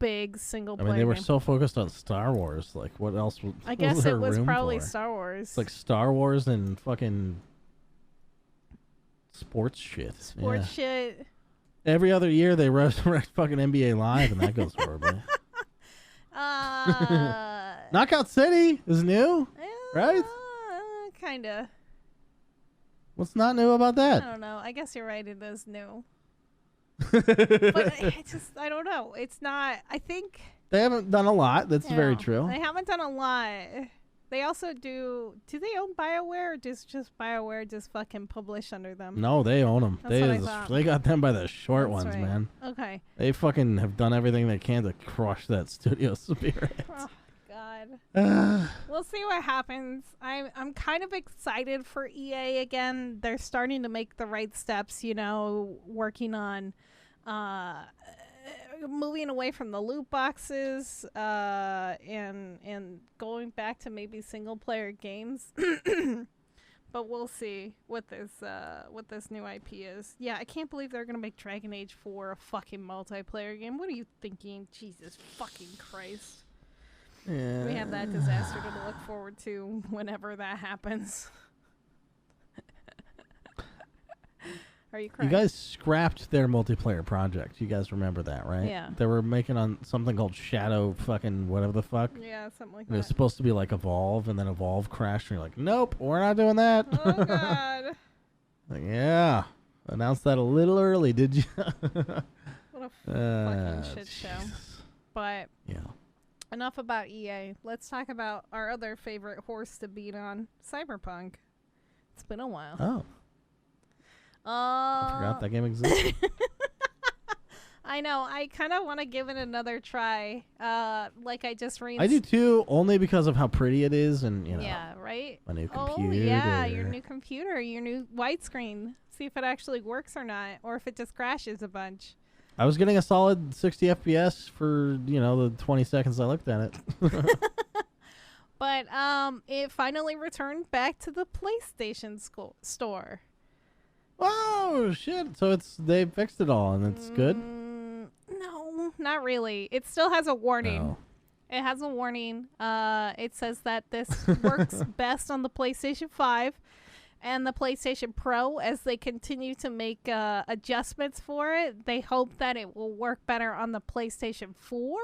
Speaker 1: big single player.
Speaker 2: I mean, they were
Speaker 1: game.
Speaker 2: so focused on Star Wars. Like, what else?
Speaker 1: I guess
Speaker 2: there
Speaker 1: it was
Speaker 2: room
Speaker 1: probably
Speaker 2: for?
Speaker 1: Star Wars.
Speaker 2: It's like Star Wars and fucking sports shit.
Speaker 1: Sports shit.
Speaker 2: Every other year they resurrect fucking NBA Live, and that goes horribly. Knockout City is new, right?
Speaker 1: Kinda.
Speaker 2: What's not new about
Speaker 1: I
Speaker 2: that?
Speaker 1: don't know. I guess you're right. It is new. But I don't know. It's not. I think
Speaker 2: They haven't done a lot. That's very true.
Speaker 1: They haven't done a lot. They also do they own BioWare, or just BioWare just fucking publish under them?
Speaker 2: No, they own them.
Speaker 1: That's what I thought.
Speaker 2: They got them by the short
Speaker 1: That's
Speaker 2: ones,
Speaker 1: right.
Speaker 2: man.
Speaker 1: Okay.
Speaker 2: They fucking have done everything they can to crush that studio spirit.
Speaker 1: Oh God. We'll see what happens. I'm kind of excited for EA again. They're starting to make the right steps, working on moving away from the loot boxes and going back to maybe single player games. But we'll see what this new IP is. Yeah, I can't believe they're gonna make Dragon Age 4 a fucking multiplayer game. What are you thinking? Jesus fucking Christ.
Speaker 2: Yeah.
Speaker 1: We have that disaster to look forward to whenever that happens. Are you crying?
Speaker 2: You guys scrapped their multiplayer project. You guys remember that, right?
Speaker 1: Yeah.
Speaker 2: They were making on something called Shadow fucking whatever the fuck.
Speaker 1: Yeah, something like
Speaker 2: It was
Speaker 1: that.
Speaker 2: supposed to be like Evolve, and then Evolve crashed, and you're like, nope, we're not doing that.
Speaker 1: Oh, God.
Speaker 2: Like, yeah. Announced that a little early, did you?
Speaker 1: What a fucking shit show.
Speaker 2: Jesus.
Speaker 1: But
Speaker 2: Yeah.
Speaker 1: enough about EA. Let's talk about our other favorite horse to beat on, Cyberpunk. It's been a while.
Speaker 2: Oh. I forgot that game existed.
Speaker 1: I know. I kind of want to give it another try. Like I just
Speaker 2: I do too, only because of how pretty it is, and
Speaker 1: Yeah, right?
Speaker 2: my new
Speaker 1: Oh,
Speaker 2: computer.
Speaker 1: yeah, your new computer, your new widescreen. See if it actually works or not, or if it just crashes a bunch.
Speaker 2: I was getting a solid 60 FPS for the 20 seconds I looked at it.
Speaker 1: But it finally returned back to the PlayStation store.
Speaker 2: Oh shit! So they fixed it all, and it's good.
Speaker 1: No, not really. It still has a warning.
Speaker 2: No.
Speaker 1: It has a warning. It says that this works best on the PlayStation 5 and the PlayStation Pro. As they continue to make adjustments for it, they hope that it will work better on the PlayStation 4.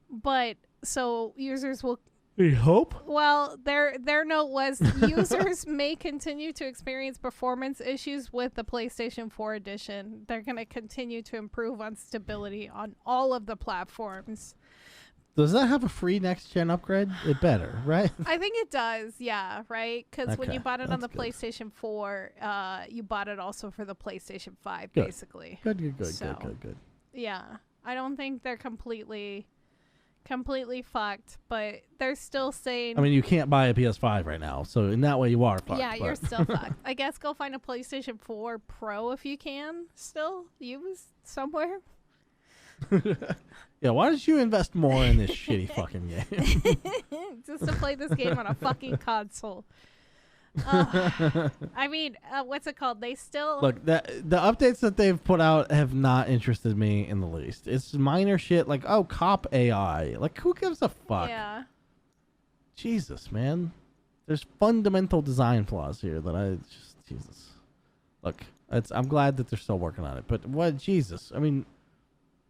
Speaker 1: But so users will.
Speaker 2: We hope.
Speaker 1: Well, their note was users may continue to experience performance issues with the PlayStation 4 edition. They're going to continue to improve on stability on all of the platforms.
Speaker 2: Does that have a free next gen upgrade? It better, right?
Speaker 1: I think it does, yeah, right? Because when you
Speaker 2: Okay,
Speaker 1: bought it on the
Speaker 2: that's good.
Speaker 1: PlayStation 4, you bought it also for the PlayStation 5,
Speaker 2: Good.
Speaker 1: basically.
Speaker 2: Good.
Speaker 1: So, yeah, I don't think they're completely fucked, but they're still saying...
Speaker 2: I mean, you can't buy a PS5 right now, so in that way you are fucked.
Speaker 1: Yeah, you're still fucked. I guess go find a PlayStation 4 Pro if you can still use somewhere.
Speaker 2: Yeah, why don't you invest more in this shitty fucking game?
Speaker 1: Just to play this game on a fucking console. I mean, what's it called? They still...
Speaker 2: Look, the updates that they've put out have not interested me in the least. It's minor shit like, oh, cop AI. Like, who gives a fuck?
Speaker 1: Yeah.
Speaker 2: Jesus, man. There's fundamental design flaws here that Jesus. Look, I'm glad that they're still working on it, but what, Jesus? I mean,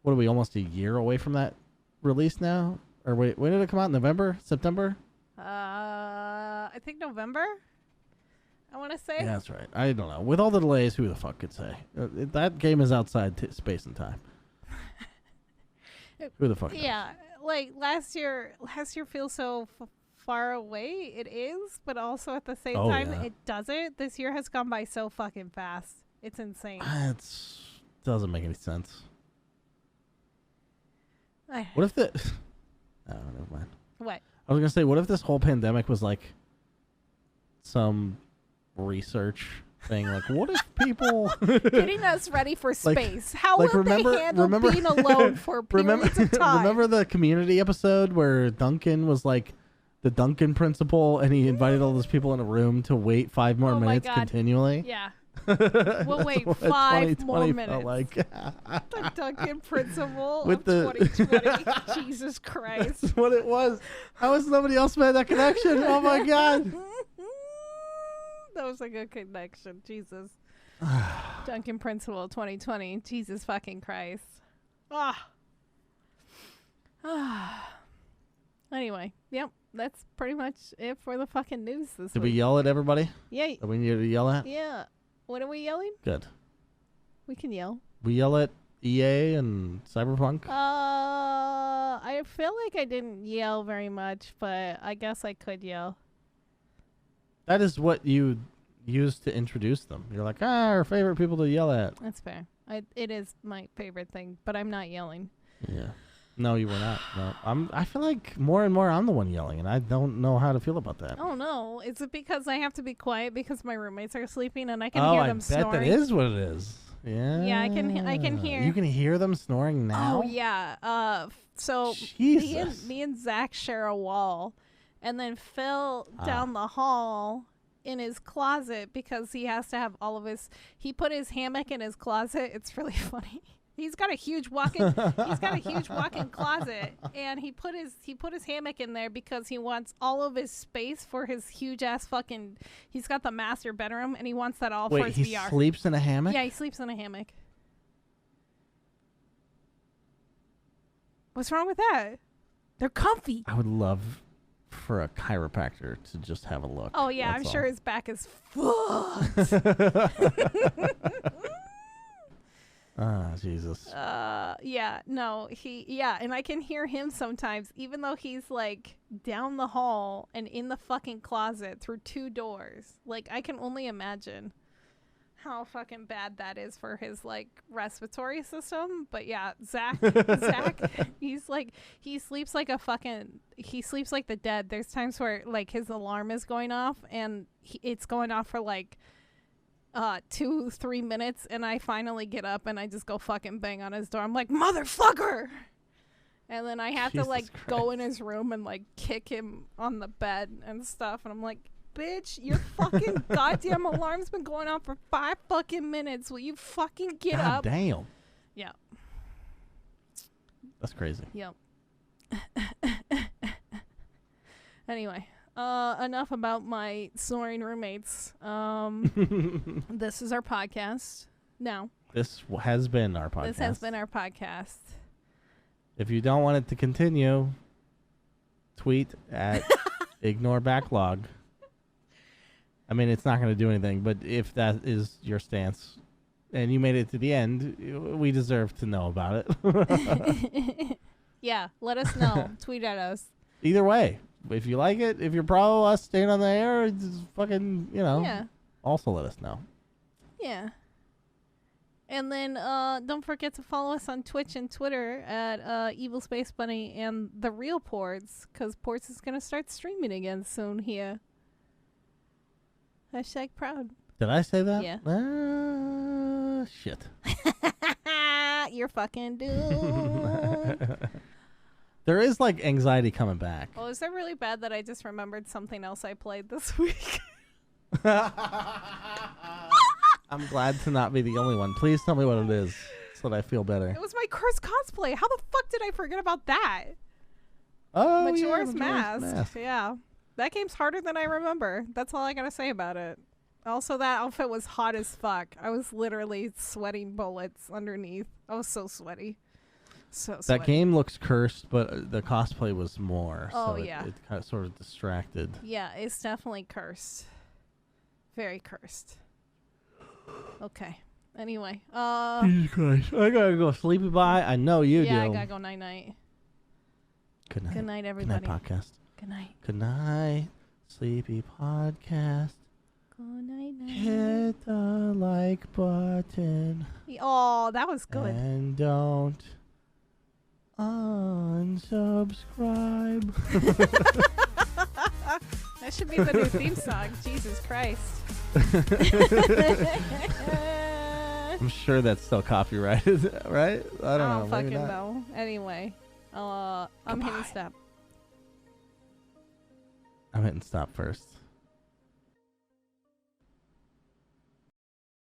Speaker 2: what are we, almost a year away from that release now? Or wait, when did it come out? November? September?
Speaker 1: I think November, I want to say.
Speaker 2: Yeah, that's right. I don't know. With all the delays, who the fuck could say? That game is outside space and time. Who the fuck knows?
Speaker 1: Yeah, like last year feels so far away. It is, but also at the same time,
Speaker 2: yeah.
Speaker 1: it doesn't. This year has gone by so fucking fast. It's insane.
Speaker 2: It doesn't make any sense.
Speaker 1: I-
Speaker 2: What if the... Oh, never mind.
Speaker 1: What?
Speaker 2: I was going to say, what if this whole pandemic was like some research thing? Like, what if people...
Speaker 1: Getting us ready for space. How
Speaker 2: like,
Speaker 1: will they handle being alone for periods of time?
Speaker 2: Remember the Community episode where Duncan was like, the Duncan principle, and he invited all those people in a room to wait 5 more minutes continually.
Speaker 1: Yeah. We'll wait 5 more minutes.
Speaker 2: Like.
Speaker 1: The Duncan principle
Speaker 2: With
Speaker 1: of 2020. Jesus Christ.
Speaker 2: That's what it was. How has nobody else made that connection? Oh my God.
Speaker 1: That was a good connection. Jesus. Duncan principle 2020. Jesus fucking Christ. Anyway, yep. That's pretty much it for the fucking news this week.
Speaker 2: Did we yell at everybody?
Speaker 1: Yeah.
Speaker 2: That we needed to yell at?
Speaker 1: Yeah. What are we yelling?
Speaker 2: Good.
Speaker 1: We can yell.
Speaker 2: We yell at EA and Cyberpunk?
Speaker 1: I feel like I didn't yell very much, but I guess I could yell.
Speaker 2: That is what you use to introduce them. You're like, our favorite people to yell at.
Speaker 1: That's fair. It is my favorite thing, but I'm not yelling.
Speaker 2: Yeah. No, you were not. No, I feel like more and more I'm the one yelling, and I don't know how to feel about that.
Speaker 1: Oh no! Is it because I have to be quiet because my roommates are sleeping and I can hear them snoring?
Speaker 2: I bet that is what it is. Yeah.
Speaker 1: Yeah, I can hear.
Speaker 2: You can hear them snoring now.
Speaker 1: Oh yeah. So
Speaker 2: Jesus.
Speaker 1: me and Zach share a wall, and then Phil down the hall in his closet because he has to have all of his. He put his hammock in his closet. It's really funny. He's got a huge walk-in closet, and he put his hammock in there because he wants all of his space for his huge ass fucking. He's got the master bedroom, and he wants that all for his VR.
Speaker 2: Wait, he sleeps in a hammock?
Speaker 1: Yeah, he sleeps in a hammock. What's wrong with that? They're comfy.
Speaker 2: I would love for a chiropractor to just have a look.
Speaker 1: Oh yeah, I'm sure his back is fucked.
Speaker 2: Jesus.
Speaker 1: Yeah, no, and I can hear him sometimes, even though he's like down the hall and in the fucking closet through 2 doors. Like, I can only imagine how fucking bad that is for his like respiratory system. But yeah, Zach, he sleeps like the dead. There's times where like his alarm is going off and it's going off for like 2-3 minutes, and I finally get up and I just go fucking bang on his door. I'm like, motherfucker! And then I have to like go in his room and like kick him on the bed and stuff, and I'm like, bitch, your fucking goddamn alarm's been going on for 5 fucking minutes. Will you fucking get up?
Speaker 2: Damn.
Speaker 1: Yeah.
Speaker 2: That's crazy.
Speaker 1: Yep. Anyway. Enough about my snoring roommates. This is our podcast now.
Speaker 2: This has been our podcast.
Speaker 1: This has been our podcast.
Speaker 2: If you don't want it to continue, tweet at ignore backlog. I mean, it's not going to do anything, but if that is your stance and you made it to the end, we deserve to know about it.
Speaker 1: Yeah, let us know. Tweet at us.
Speaker 2: Either way. If you like it, if you're pro us staying on the air, just fucking,
Speaker 1: Yeah.
Speaker 2: Also let us know.
Speaker 1: Yeah. And then don't forget to follow us on Twitch and Twitter at EvilSpaceBunny and TheRealPortz, because Portz is going to start streaming again soon here. # proud.
Speaker 2: Did I say that?
Speaker 1: Yeah.
Speaker 2: Shit.
Speaker 1: You're fucking doomed.
Speaker 2: There is like anxiety coming back.
Speaker 1: Oh, is that really bad that I just remembered something else I played this week?
Speaker 2: I'm glad to not be the only one. Please tell me what it is so that I feel better.
Speaker 1: It was my Curse cosplay. How the fuck did I forget about that?
Speaker 2: Oh,
Speaker 1: Majora's
Speaker 2: yeah,
Speaker 1: Mask. Yeah. That game's harder than I remember. That's all I gotta say about it. Also, that outfit was hot as fuck. I was literally sweating bullets underneath. I was so sweaty. So
Speaker 2: that game looks cursed, but the cosplay was more.
Speaker 1: Oh,
Speaker 2: so
Speaker 1: yeah.
Speaker 2: It kind of sort of distracted.
Speaker 1: Yeah, it's definitely cursed. Very cursed. Okay. Anyway.
Speaker 2: Jesus Christ. I gotta go sleepy bye. I know you do.
Speaker 1: Yeah, I gotta go night-night.
Speaker 2: Good night.
Speaker 1: Good night, everybody.
Speaker 2: Good night, podcast.
Speaker 1: Good night.
Speaker 2: Good night, sleepy podcast.
Speaker 1: Good night, night.
Speaker 2: Hit the like button.
Speaker 1: Oh, that was good.
Speaker 2: And don't unsubscribe.
Speaker 1: That should be the new theme song. Jesus Christ.
Speaker 2: I'm sure that's still copyrighted, right? I don't know.
Speaker 1: Fucking know. Anyway, I'm hitting stop.
Speaker 2: I'm hitting stop first.